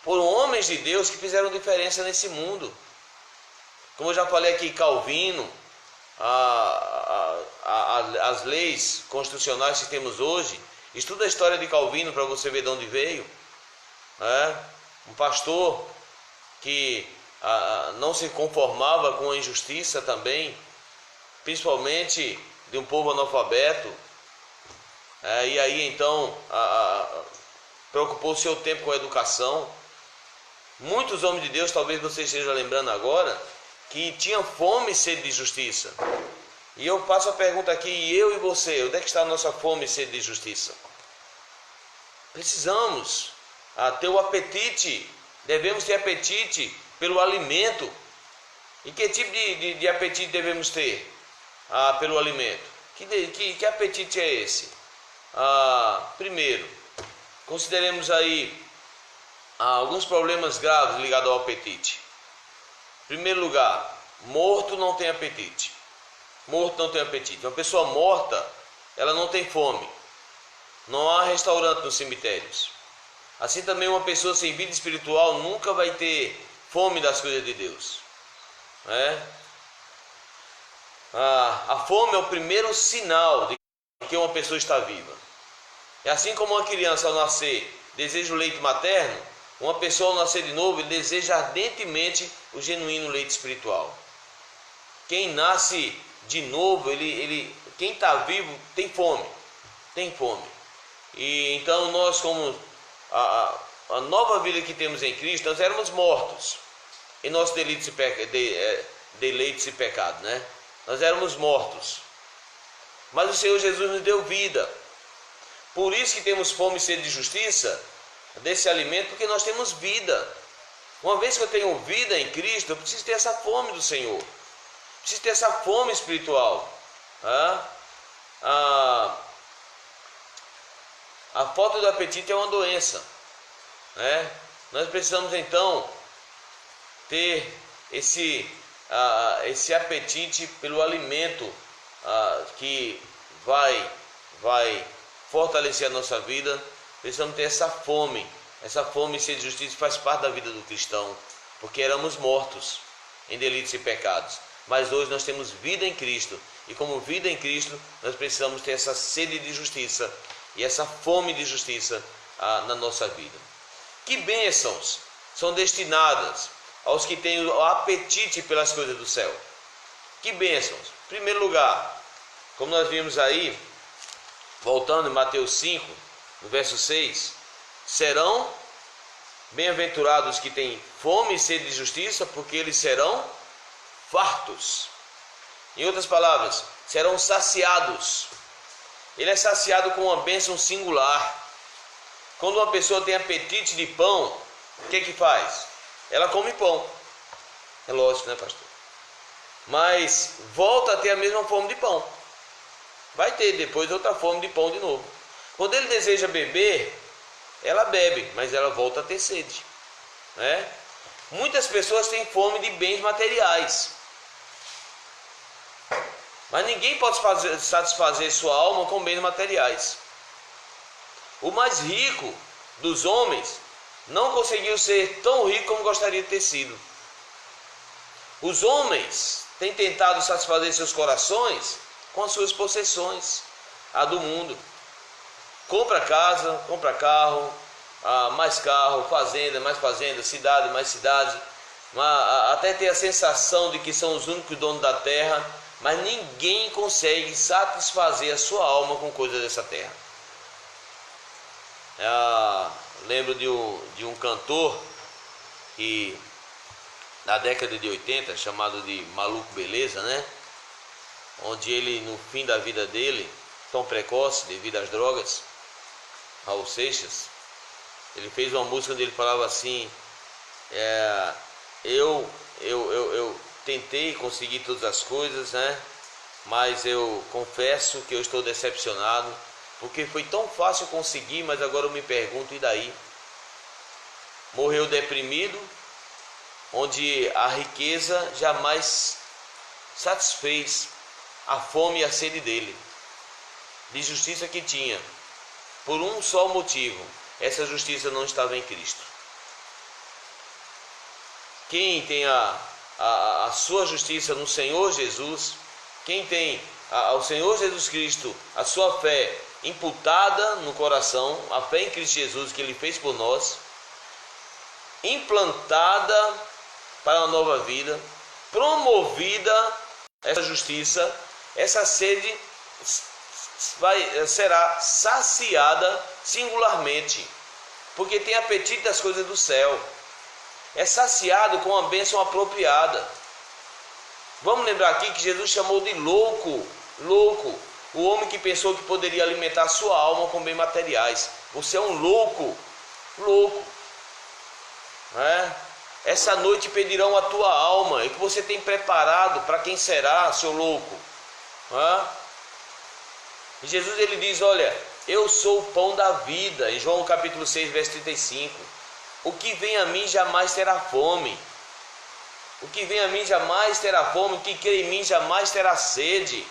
Foram homens de Deus que fizeram diferença nesse mundo. Como eu já falei aqui, Calvino, as leis constitucionais que temos hoje. Estuda a história de Calvino para você ver de onde veio. Um pastor que não se conformava com a injustiça também, principalmente de um povo analfabeto. E aí então preocupou o seu tempo com a educação. Muitos homens de Deus, talvez você esteja lembrando agora, que tinham fome e sede de justiça. E eu faço a pergunta aqui, e eu e você, onde é que está a nossa fome e sede de justiça? Precisamos ter o apetite, devemos ter apetite pelo alimento. E que tipo de apetite devemos ter pelo alimento? Que apetite é esse? Primeiro, consideremos aí alguns problemas graves ligados ao apetite. Em primeiro lugar, morto não tem apetite. Morto não tem apetite. Uma pessoa morta, ela não tem fome. Não há restaurante nos cemitérios. Assim também uma pessoa sem vida espiritual nunca vai ter fome das coisas de Deus. A fome é o primeiro sinal de que uma pessoa está viva. É assim como uma criança ao nascer deseja o leite materno, uma pessoa ao nascer de novo ele deseja ardentemente o genuíno leite espiritual. Quem nasce de novo, quem está vivo tem fome. E então nós, como a nova vida que temos em Cristo, nós éramos mortos em nossos deleites e pecados, né? Nós éramos mortos, mas o Senhor Jesus nos deu vida. Por isso que temos fome e sede de justiça, desse alimento, porque nós temos vida. Uma vez que eu tenho vida em Cristo, eu preciso ter essa fome do Senhor, preciso ter essa fome espiritual. A falta do apetite é uma doença, né? Nós precisamos então ter esse apetite pelo alimento que vai fortalecer a nossa vida. Precisamos ter essa fome e sede de justiça faz parte da vida do cristão, porque éramos mortos em delitos e pecados, mas hoje nós temos vida em Cristo, e como vida em Cristo, nós precisamos ter essa sede de justiça e essa fome de justiça na nossa vida. Que bênçãos são destinadas aos que têm o apetite pelas coisas do céu. Que bênçãos! Em primeiro lugar, como nós vimos aí, voltando em Mateus 5, no verso 6, serão bem-aventurados que têm fome e sede de justiça, porque eles serão fartos. Em outras palavras, serão saciados. Ele é saciado com uma bênção singular. Quando uma pessoa tem apetite de pão, o que faz? Ela come pão. É lógico, né, pastor? Mas volta a ter a mesma fome de pão. Vai ter depois outra fome de pão de novo. Quando ele deseja beber, ela bebe, mas ela volta a ter sede, né? Muitas pessoas têm fome de bens materiais, mas ninguém pode satisfazer sua alma com bens materiais. O mais rico dos homens não conseguiu ser tão rico como gostaria de ter sido. Os homens têm tentado satisfazer seus corações com as suas possessões, a do mundo. Compra casa, compra carro, mais carro, fazenda, mais fazenda, cidade, mais cidade, até ter a sensação de que são os únicos donos da terra, mas ninguém consegue satisfazer a sua alma com coisas dessa terra. Lembro de um cantor que na década de 80, chamado de Maluco Beleza, né? Onde ele, no fim da vida dele, tão precoce devido às drogas, Raul Seixas, ele fez uma música onde ele falava assim: eu tentei conseguir todas as coisas, né? Mas eu confesso que eu estou decepcionado, porque foi tão fácil conseguir, mas agora eu me pergunto, e daí? Morreu deprimido, onde a riqueza jamais satisfez a fome e a sede dele, de justiça que tinha, por um só motivo: essa justiça não estava em Cristo. Quem tem a sua justiça no Senhor Jesus, quem tem ao Senhor Jesus Cristo a sua fé imputada no coração, a fé em Cristo Jesus que Ele fez por nós, implantada para uma nova vida, promovida essa justiça, essa sede será saciada singularmente, porque tem apetite das coisas do céu, é saciado com uma bênção apropriada. Vamos lembrar aqui que Jesus chamou de louco o homem que pensou que poderia alimentar sua alma com bens materiais. Você é um louco, né? Essa noite pedirão a tua alma, e que você tem preparado para quem será, seu louco, né? E Jesus ele diz: olha, eu sou o pão da vida, em João capítulo 6, verso 35. O que vem a mim jamais terá fome, O que vem a mim jamais terá fome, o que crê em mim jamais terá sede.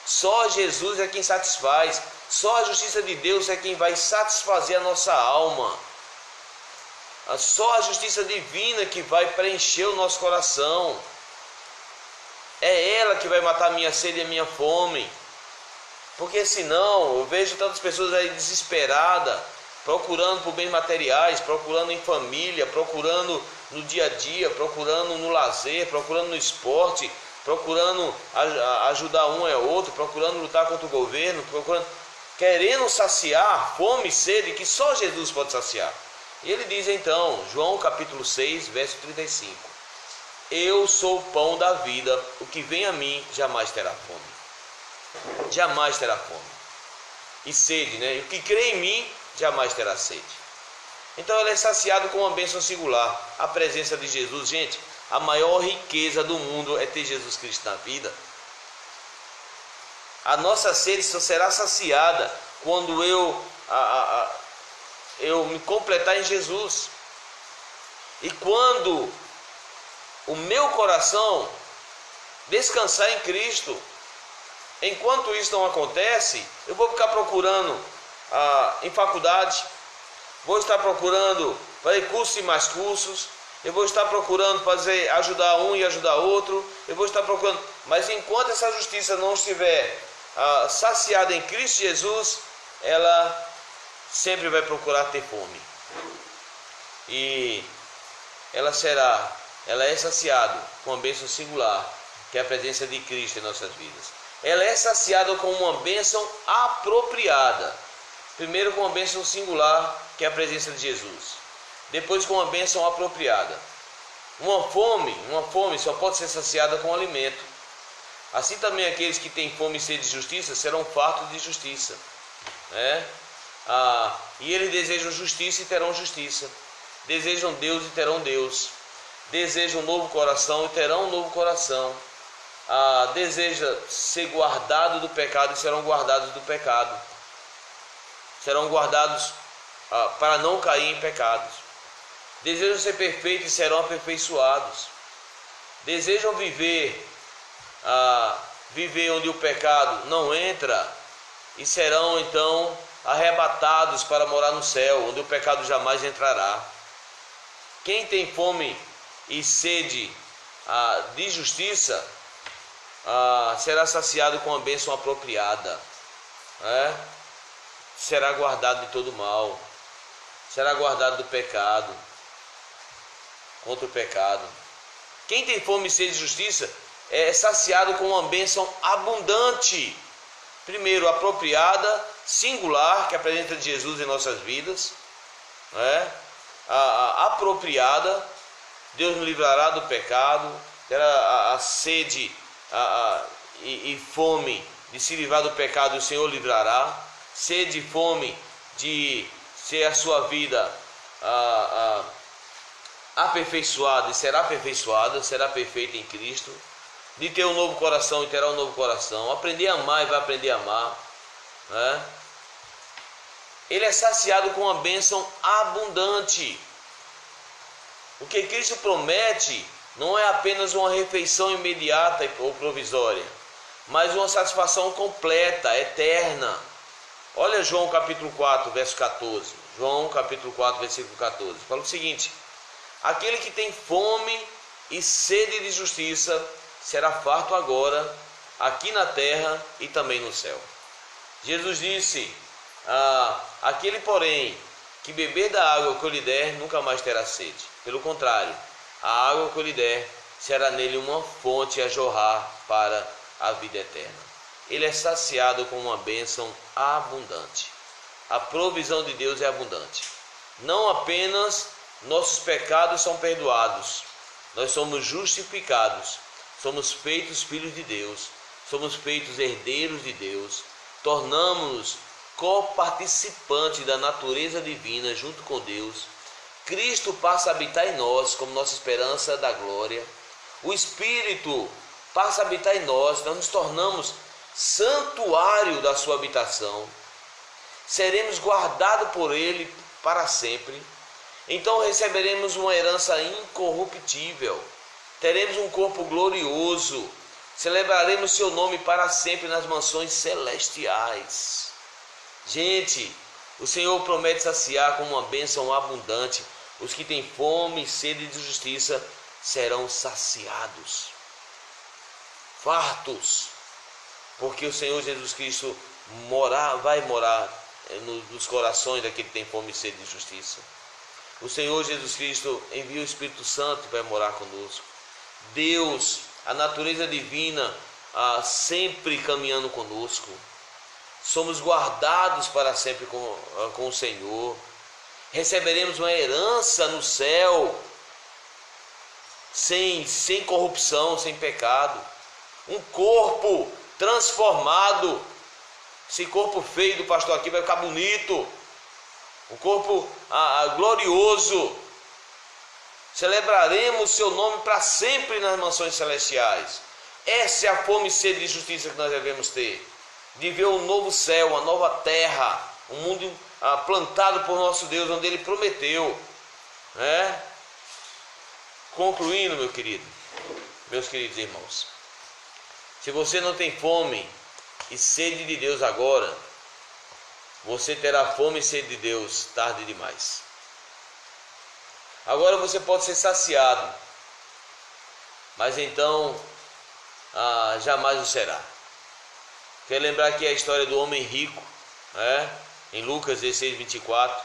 Só Jesus é quem satisfaz. Só a justiça de Deus é quem vai satisfazer a nossa alma. Só a justiça divina que vai preencher o nosso coração. É ela que vai matar a minha sede e a minha fome. Porque senão eu vejo tantas pessoas aí desesperadas, procurando por bens materiais, procurando em família, procurando no dia a dia, procurando no lazer, procurando no esporte, procurando ajudar um é outro, procurando lutar contra o governo, querendo saciar fome e sede que só Jesus pode saciar. E ele diz então, João capítulo 6, verso 35, eu sou o pão da vida, o que vem a mim jamais terá fome. Jamais terá fome. E sede, né? E o que crê em mim jamais terá sede. Então ele é saciado com uma bênção singular, a presença de Jesus. Gente, a maior riqueza do mundo é ter Jesus Cristo na vida. A nossa sede só será saciada quando eu me completar em Jesus. E quando o meu coração descansar em Cristo. Enquanto isso não acontece, eu vou ficar procurando em faculdade, vou estar procurando fazer cursos e mais cursos, eu vou estar procurando ajudar um e ajudar outro, eu vou estar procurando, mas enquanto essa justiça não estiver saciada em Cristo Jesus, ela sempre vai procurar ter fome. E ela é saciada com uma bênção singular, que é a presença de Cristo em nossas vidas. Ela é saciada com uma bênção apropriada. Primeiro com uma bênção singular, que é a presença de Jesus. Depois com uma bênção apropriada. Uma fome só pode ser saciada com alimento. Assim também aqueles que têm fome e sede de justiça serão fartos de justiça. E eles desejam justiça e terão justiça. Desejam Deus e terão Deus. Desejam um novo coração e terão um novo coração. Deseja ser guardado do pecado e serão guardados do pecado. Serão guardados para não cair em pecados. Desejam ser perfeitos e serão aperfeiçoados. Desejam viver onde o pecado não entra e serão então arrebatados para morar no céu, onde o pecado jamais entrará. Quem tem fome e sede de justiça será saciado com a bênção apropriada, será guardado de todo mal, será guardado do pecado, contra o pecado. Quem tem fome e sede de justiça é saciado com uma bênção abundante, primeiro apropriada, singular, que é a presença de Jesus em nossas vidas, apropriada, Deus nos livrará do pecado, terá a sede e fome de se livrar do pecado, o Senhor livrará. Sede e fome de ser a sua vida aperfeiçoada e será aperfeiçoada, será perfeita em Cristo. De ter um novo coração e terá um novo coração. Aprender a amar e vai aprender a amar. Ele é saciado com uma bênção abundante. O que Cristo promete não é apenas uma refeição imediata ou provisória, mas uma satisfação completa, eterna. Olha João capítulo 4, verso 14. João capítulo 4, versículo 14. Fala o seguinte: aquele que tem fome e sede de justiça será farto agora, aqui na terra e também no céu. Jesus disse: aquele, porém, que beber da água que eu lhe der, nunca mais terá sede. Pelo contrário, a água que eu lhe der será nele uma fonte a jorrar para a vida eterna. Ele é saciado com uma bênção abundante. A provisão de Deus é abundante. Não apenas nossos pecados são perdoados, nós somos justificados, somos feitos filhos de Deus, somos feitos herdeiros de Deus, tornamos-nos coparticipantes da natureza divina junto com Deus. Cristo passa a habitar em nós como nossa esperança da glória. O Espírito passa a habitar em nós, nós nos tornamos santuário da sua habitação. Seremos guardados por Ele para sempre. Então receberemos uma herança incorruptível. teremos um corpo glorioso, celebraremos seu nome para sempre nas mansões celestiais. Gente, o Senhor promete saciar com uma bênção abundante. Os que têm fome e sede de justiça serão saciados, fartos, porque o Senhor Jesus Cristo vai morar nos corações daquele que tem fome e sede de justiça. O Senhor Jesus Cristo envia o Espírito Santo e vai morar conosco. Deus, a natureza divina, sempre caminhando conosco. Somos guardados para sempre com o Senhor. Receberemos uma herança no céu, sem corrupção, sem pecado. Um corpo transformado. Esse corpo feio do pastor aqui vai ficar bonito. Um corpo glorioso. Celebraremos seu nome para sempre nas mansões celestiais. Essa é a fome e sede de justiça que nós devemos ter. De ver um novo céu, uma nova terra, um mundo plantado por nosso Deus, onde Ele prometeu. Concluindo, meus queridos irmãos, se você não tem fome e sede de Deus agora, você terá fome e sede de Deus tarde demais. Agora você pode ser saciado, mas então jamais o será. Quero lembrar aqui a história do homem rico, em Lucas 16, 24.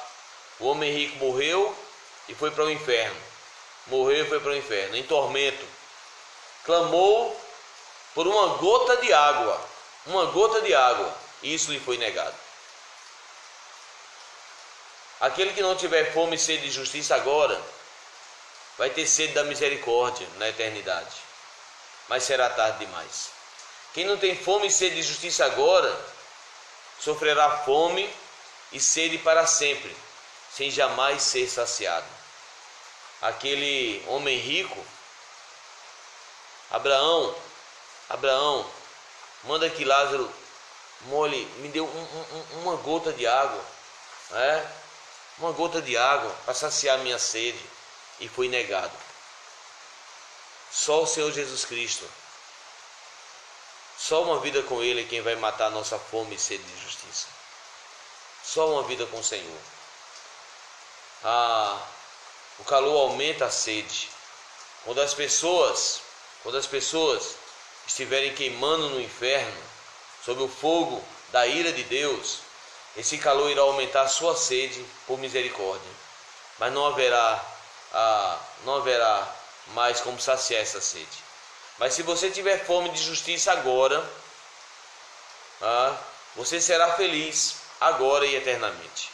O homem rico morreu e foi para o inferno. Morreu e foi para o inferno, em tormento. Clamou por uma gota de água, e isso lhe foi negado. Aquele que não tiver fome e sede de justiça agora, vai ter sede da misericórdia na eternidade, mas será tarde demais. Quem não tem fome e sede de justiça agora, sofrerá fome e sede para sempre, sem jamais ser saciado. Aquele homem rico, Abraão, manda que Lázaro me deu uma gota de água, uma gota de água para saciar minha sede, e foi negado. Só o Senhor Jesus Cristo, só uma vida com Ele é quem vai matar a nossa fome e sede de justiça. Só uma vida com o Senhor. O calor aumenta a sede. Quando as pessoas estiverem queimando no inferno, sob o fogo da ira de Deus, esse calor irá aumentar a sua sede por misericórdia, mas não haverá mais como saciar essa sede. Mas se você tiver fome de justiça agora, você será feliz agora e eternamente.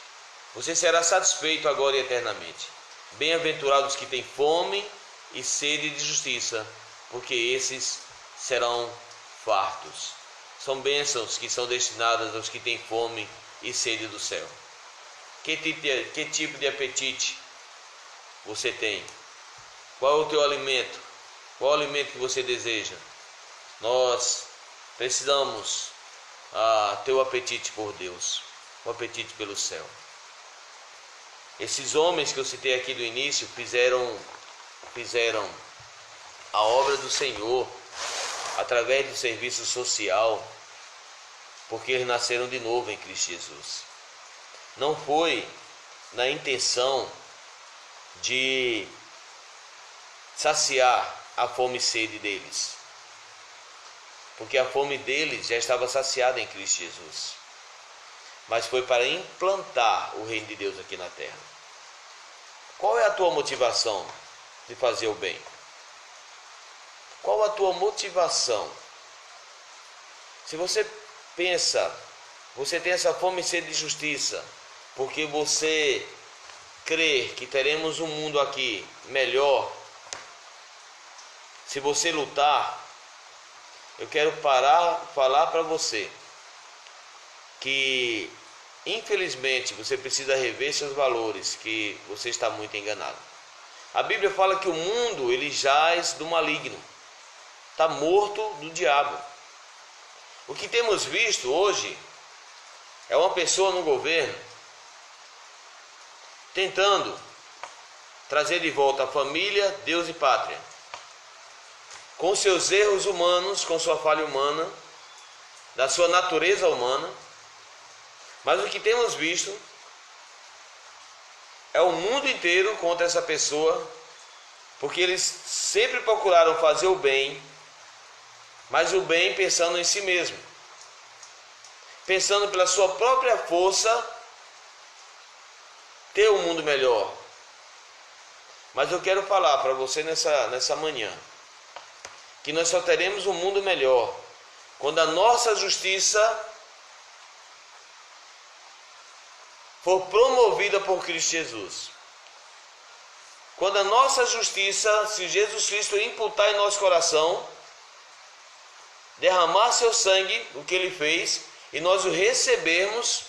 Você será satisfeito agora e eternamente. Bem-aventurados que têm fome e sede de justiça, porque esses serão fartos. São bênçãos que são destinadas aos que têm fome e sede do céu. Que tipo de apetite você tem? Qual é o teu alimento? Qual é o alimento que você deseja? Nós precisamos ter o apetite por Deus, o apetite pelo céu. Esses homens que eu citei aqui do início fizeram a obra do Senhor através do serviço social, porque eles nasceram de novo em Cristo Jesus. Não foi na intenção de saciar a fome e sede deles, porque a fome deles já estava saciada em Cristo Jesus, mas foi para implantar o reino de Deus aqui na terra. Qual é a tua motivação de fazer o bem? Qual a tua motivação? Se você pensa, você tem essa fome e sede de justiça, porque você crê que teremos um mundo aqui melhor, se você lutar, eu quero falar para você que infelizmente você precisa rever seus valores, que você está muito enganado. A Bíblia fala que o mundo ele jaz do maligno, está morto do diabo. O que temos visto hoje é uma pessoa no governo tentando trazer de volta a família, Deus e pátria. com seus erros humanos, com sua falha humana, da sua natureza humana. Mas o que temos visto é o mundo inteiro contra essa pessoa, porque eles sempre procuraram fazer o bem, mas o bem pensando em si mesmo, pensando pela sua própria força ter um mundo melhor. Mas eu quero falar para você nessa manhã que nós só teremos um mundo melhor quando a nossa justiça for promovida por Cristo Jesus. Quando a nossa justiça, se Jesus Cristo imputar em nosso coração, derramar seu sangue, o que ele fez, e nós o recebermos,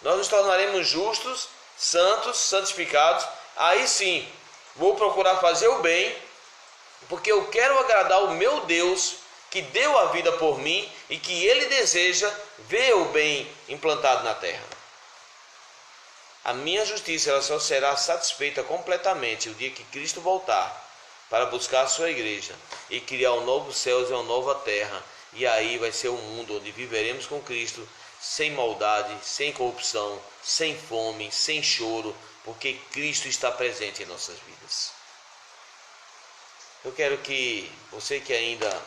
nós nos tornaremos justos, santos, santificados. Aí sim, vou procurar fazer o bem, porque eu quero agradar o meu Deus, que deu a vida por mim e que ele deseja ver o bem implantado na terra. A minha justiça ela só será satisfeita completamente o dia que Cristo voltar para buscar a sua igreja e criar um novo céu e uma nova terra. E aí vai ser um mundo onde viveremos com Cristo sem maldade, sem corrupção, sem fome, sem choro, porque Cristo está presente em nossas vidas. Eu quero que você que ainda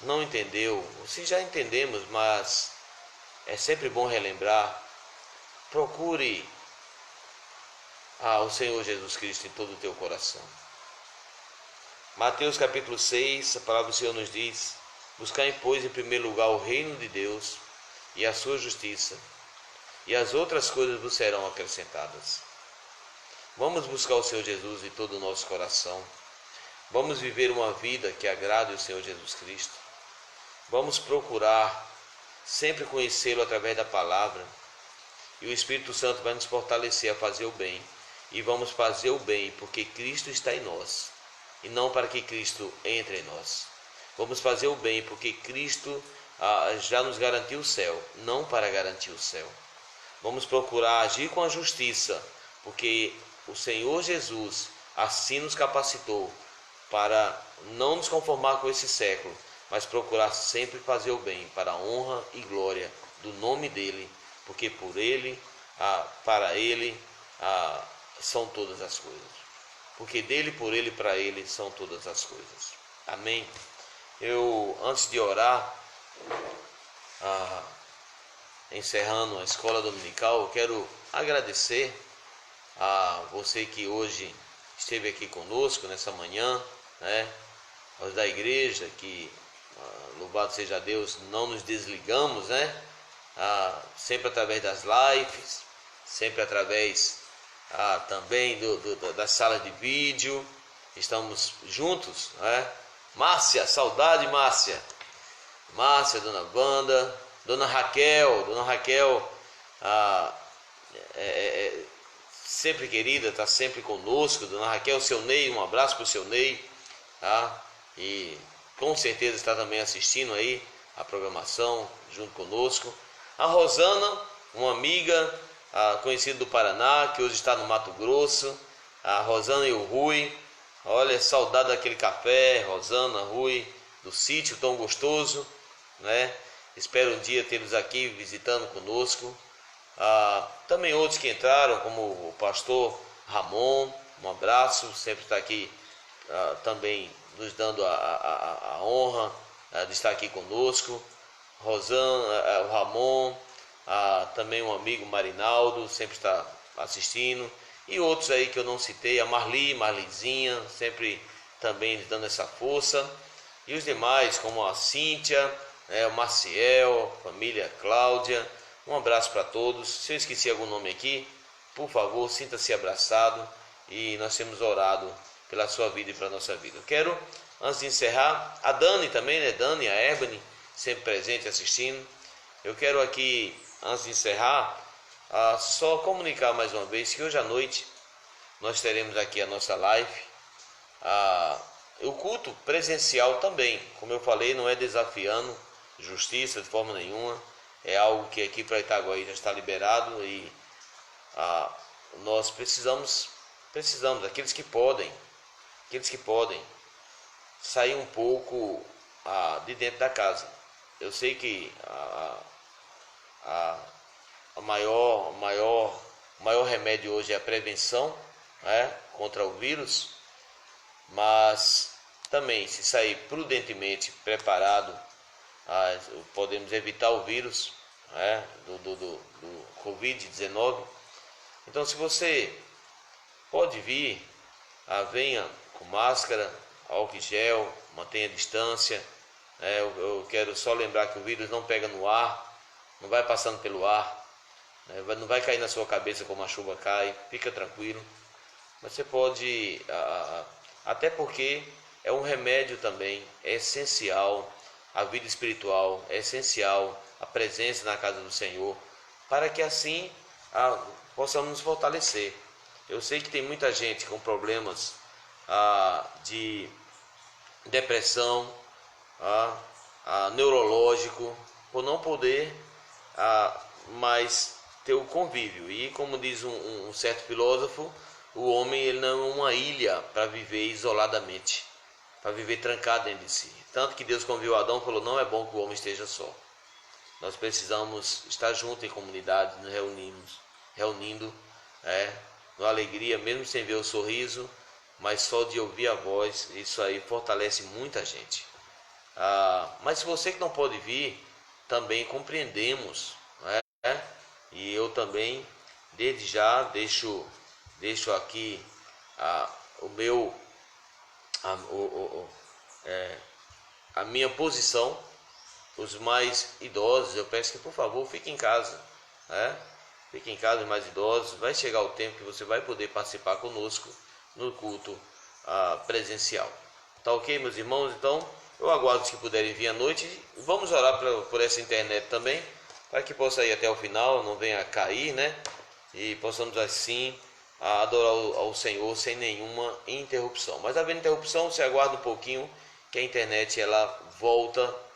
não entendeu, se já entendemos, mas é sempre bom relembrar, procure o Senhor Jesus Cristo em todo o teu coração. Mateus capítulo 6, a palavra do Senhor nos diz: buscai, pois, em primeiro lugar o reino de Deus e a sua justiça, e as outras coisas vos serão acrescentadas. Vamos buscar o Senhor Jesus em todo o nosso coração. Vamos viver uma vida que agrade o Senhor Jesus Cristo. Vamos procurar sempre conhecê-lo através da palavra. E o Espírito Santo vai nos fortalecer a fazer o bem. E vamos fazer o bem porque Cristo está em nós, e não para que Cristo entre em nós. Vamos fazer o bem porque Cristo já nos garantiu o céu, não para garantir o céu. Vamos procurar agir com a justiça, porque o Senhor Jesus assim nos capacitou para não nos conformar com esse século, mas procurar sempre fazer o bem para a honra e glória do nome dele, porque por ele, para ele são todas as coisas. Porque dele, por ele, para ele são todas as coisas. Amém? Eu, antes de orar, encerrando a escola dominical, eu quero agradecer a você que hoje esteve aqui conosco nessa manhã, né? Aos da igreja, que louvado seja Deus, não nos desligamos, né? Sempre através das lives, sempre através também das salas de vídeo, estamos juntos, né? Márcia, saudade Márcia, Dona Wanda, Dona Raquel, sempre querida, está sempre conosco. Dona Raquel, seu Ney, um abraço para o seu Ney, tá? E com certeza está também assistindo aí a programação junto conosco. A Rosana, uma amiga conhecida do Paraná, que hoje está no Mato Grosso. A Rosana e o Rui, olha, saudade daquele café, Rosana, Rui, do sítio tão gostoso, né? Espero um dia tê-los aqui visitando conosco. Também outros que entraram, como o pastor Ramon, um abraço, sempre está aqui também nos dando a honra de estar aqui conosco. Rosana, o Ramon, também um amigo Marinaldo, sempre está assistindo, e outros aí que eu não citei, a Marlizinha, sempre também dando essa força, e os demais, como a Cíntia, o Maciel, família Cláudia. Um abraço para todos. Se eu esqueci algum nome aqui, por favor, sinta-se abraçado, e nós temos orado pela sua vida e pela nossa vida. Eu quero, antes de encerrar, a Dani também, né? Dani, a Ebony, sempre presente assistindo. Eu quero aqui, antes de encerrar, só comunicar mais uma vez que hoje à noite nós teremos aqui a nossa live, o culto presencial também. Como eu falei, não é desafiando justiça de forma nenhuma, é algo que aqui para Itaguaí já está liberado, e nós precisamos, aqueles que podem, sair um pouco de dentro da casa. Eu sei que o maior remédio hoje é a prevenção, né, contra o vírus, mas também, se sair prudentemente preparado, podemos evitar o vírus, né, do Covid-19. Então, se você pode vir, venha com máscara, álcool em gel, mantenha a distância. Eu quero só lembrar que o vírus não pega no ar, não vai passando pelo ar, não vai cair na sua cabeça como a chuva cai, fica tranquilo. Mas você pode, até porque é um remédio também, é essencial a vida espiritual, é essencial a presença na casa do Senhor, para que assim possamos nos fortalecer. Eu sei que tem muita gente com problemas de depressão, neurológico, por não poder mais ter o convívio. E como diz um certo filósofo, o homem ele não é uma ilha para viver isoladamente, para viver trancado dentro de si. Tanto que Deus convidou Adão e falou: não é bom que o homem esteja só. Nós precisamos estar juntos em comunidade, nos reunindo, na alegria, mesmo sem ver o sorriso, mas só de ouvir a voz. Isso aí fortalece muita gente. Mas se você que não pode vir, também compreendemos, e eu também, desde já, deixo aqui a minha posição. Os mais idosos, eu peço que por favor fiquem em casa, fiquem em casa, os mais idosos. Vai chegar o tempo que você vai poder participar conosco no culto presencial. Tá ok, meus irmãos? Então eu aguardo os que puderem vir à noite. Vamos orar por essa internet também, para que possa ir até o final, não venha a cair, e possamos assim adorar ao Senhor sem nenhuma interrupção. Mas havendo interrupção, você aguarda um pouquinho, que a internet ela volta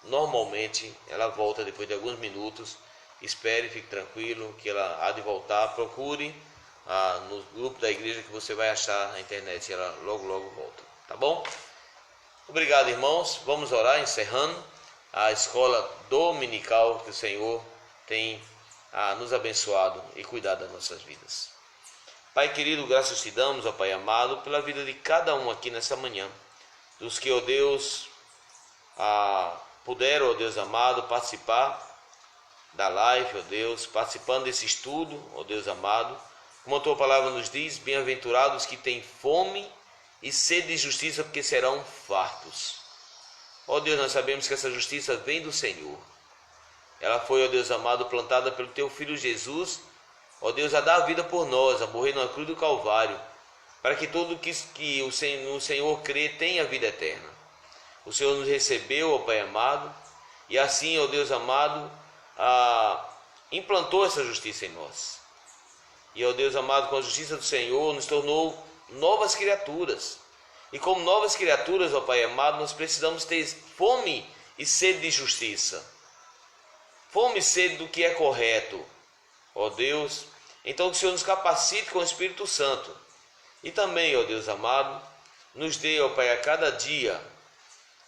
normalmente, ela volta depois de alguns minutos. Espere, fique tranquilo que ela há de voltar. Procure no grupo da igreja que você vai achar a internet, ela logo volta, tá bom? Obrigado, irmãos. Vamos orar, encerrando a escola dominical que o Senhor tem nos abençoado e cuidado das nossas vidas. Pai querido, graças te damos, ó Pai amado, pela vida de cada um aqui nessa manhã, dos que, ó Deus, puderam, ó Deus amado, participar da live, ó Deus, participando desse estudo, ó Deus amado. Como a tua palavra nos diz, bem-aventurados que têm fome e sede de justiça, porque serão fartos. Ó Deus, nós sabemos que essa justiça vem do Senhor. Ela foi, ó Deus amado, plantada pelo teu Filho Jesus, ó Deus, a dar a vida por nós, a morrer na cruz do Calvário, para que todo que o Senhor crê tenha vida eterna. O Senhor nos recebeu, ó Pai amado, e assim, ó Deus amado, implantou essa justiça em nós. E, ó Deus amado, com a justiça do Senhor, nos tornou novas criaturas. E como novas criaturas, ó Pai amado, nós precisamos ter fome e sede de justiça. Fome e sede do que é correto, ó Deus. Então que o Senhor nos capacite com o Espírito Santo. E também, ó Deus amado, nos dê, ó Pai, a cada dia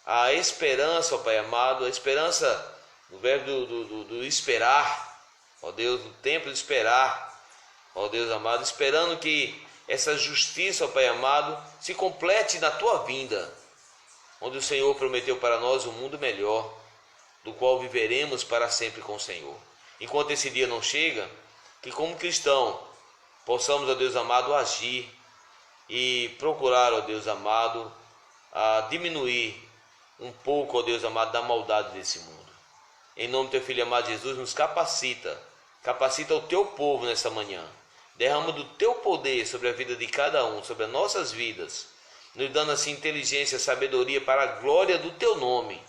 a esperança, ó Pai amado, a esperança no verbo do esperar, ó Deus, no tempo de esperar, ó Deus amado, esperando que essa justiça, ó Pai amado, se complete na tua vinda, onde o Senhor prometeu para nós um mundo melhor, do qual viveremos para sempre com o Senhor. Enquanto esse dia não chega, que como cristão possamos, ó Deus amado, agir e procurar, ó Deus amado, diminuir um pouco, ó Deus amado, da maldade desse mundo. Em nome do teu Filho amado Jesus, nos capacita o teu povo nessa manhã. Derrama do teu poder sobre a vida de cada um, sobre as nossas vidas, nos dando assim inteligência, sabedoria para a glória do teu nome.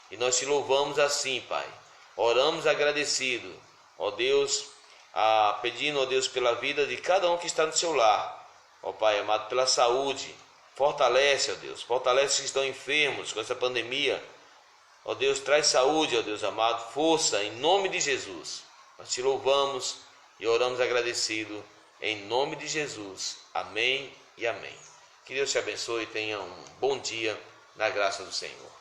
E nós te louvamos assim, Pai. Oramos agradecido, ó Deus, pedindo, ó Deus, pela vida de cada um que está no seu lar, ó Pai amado, pela saúde. Fortalece, ó Deus, fortalece os que estão enfermos com essa pandemia. Ó Deus, traz saúde, ó Deus amado, força, em nome de Jesus. Nós te louvamos e oramos agradecido, em nome de Jesus. Amém e amém. Que Deus te abençoe e tenha um bom dia na graça do Senhor.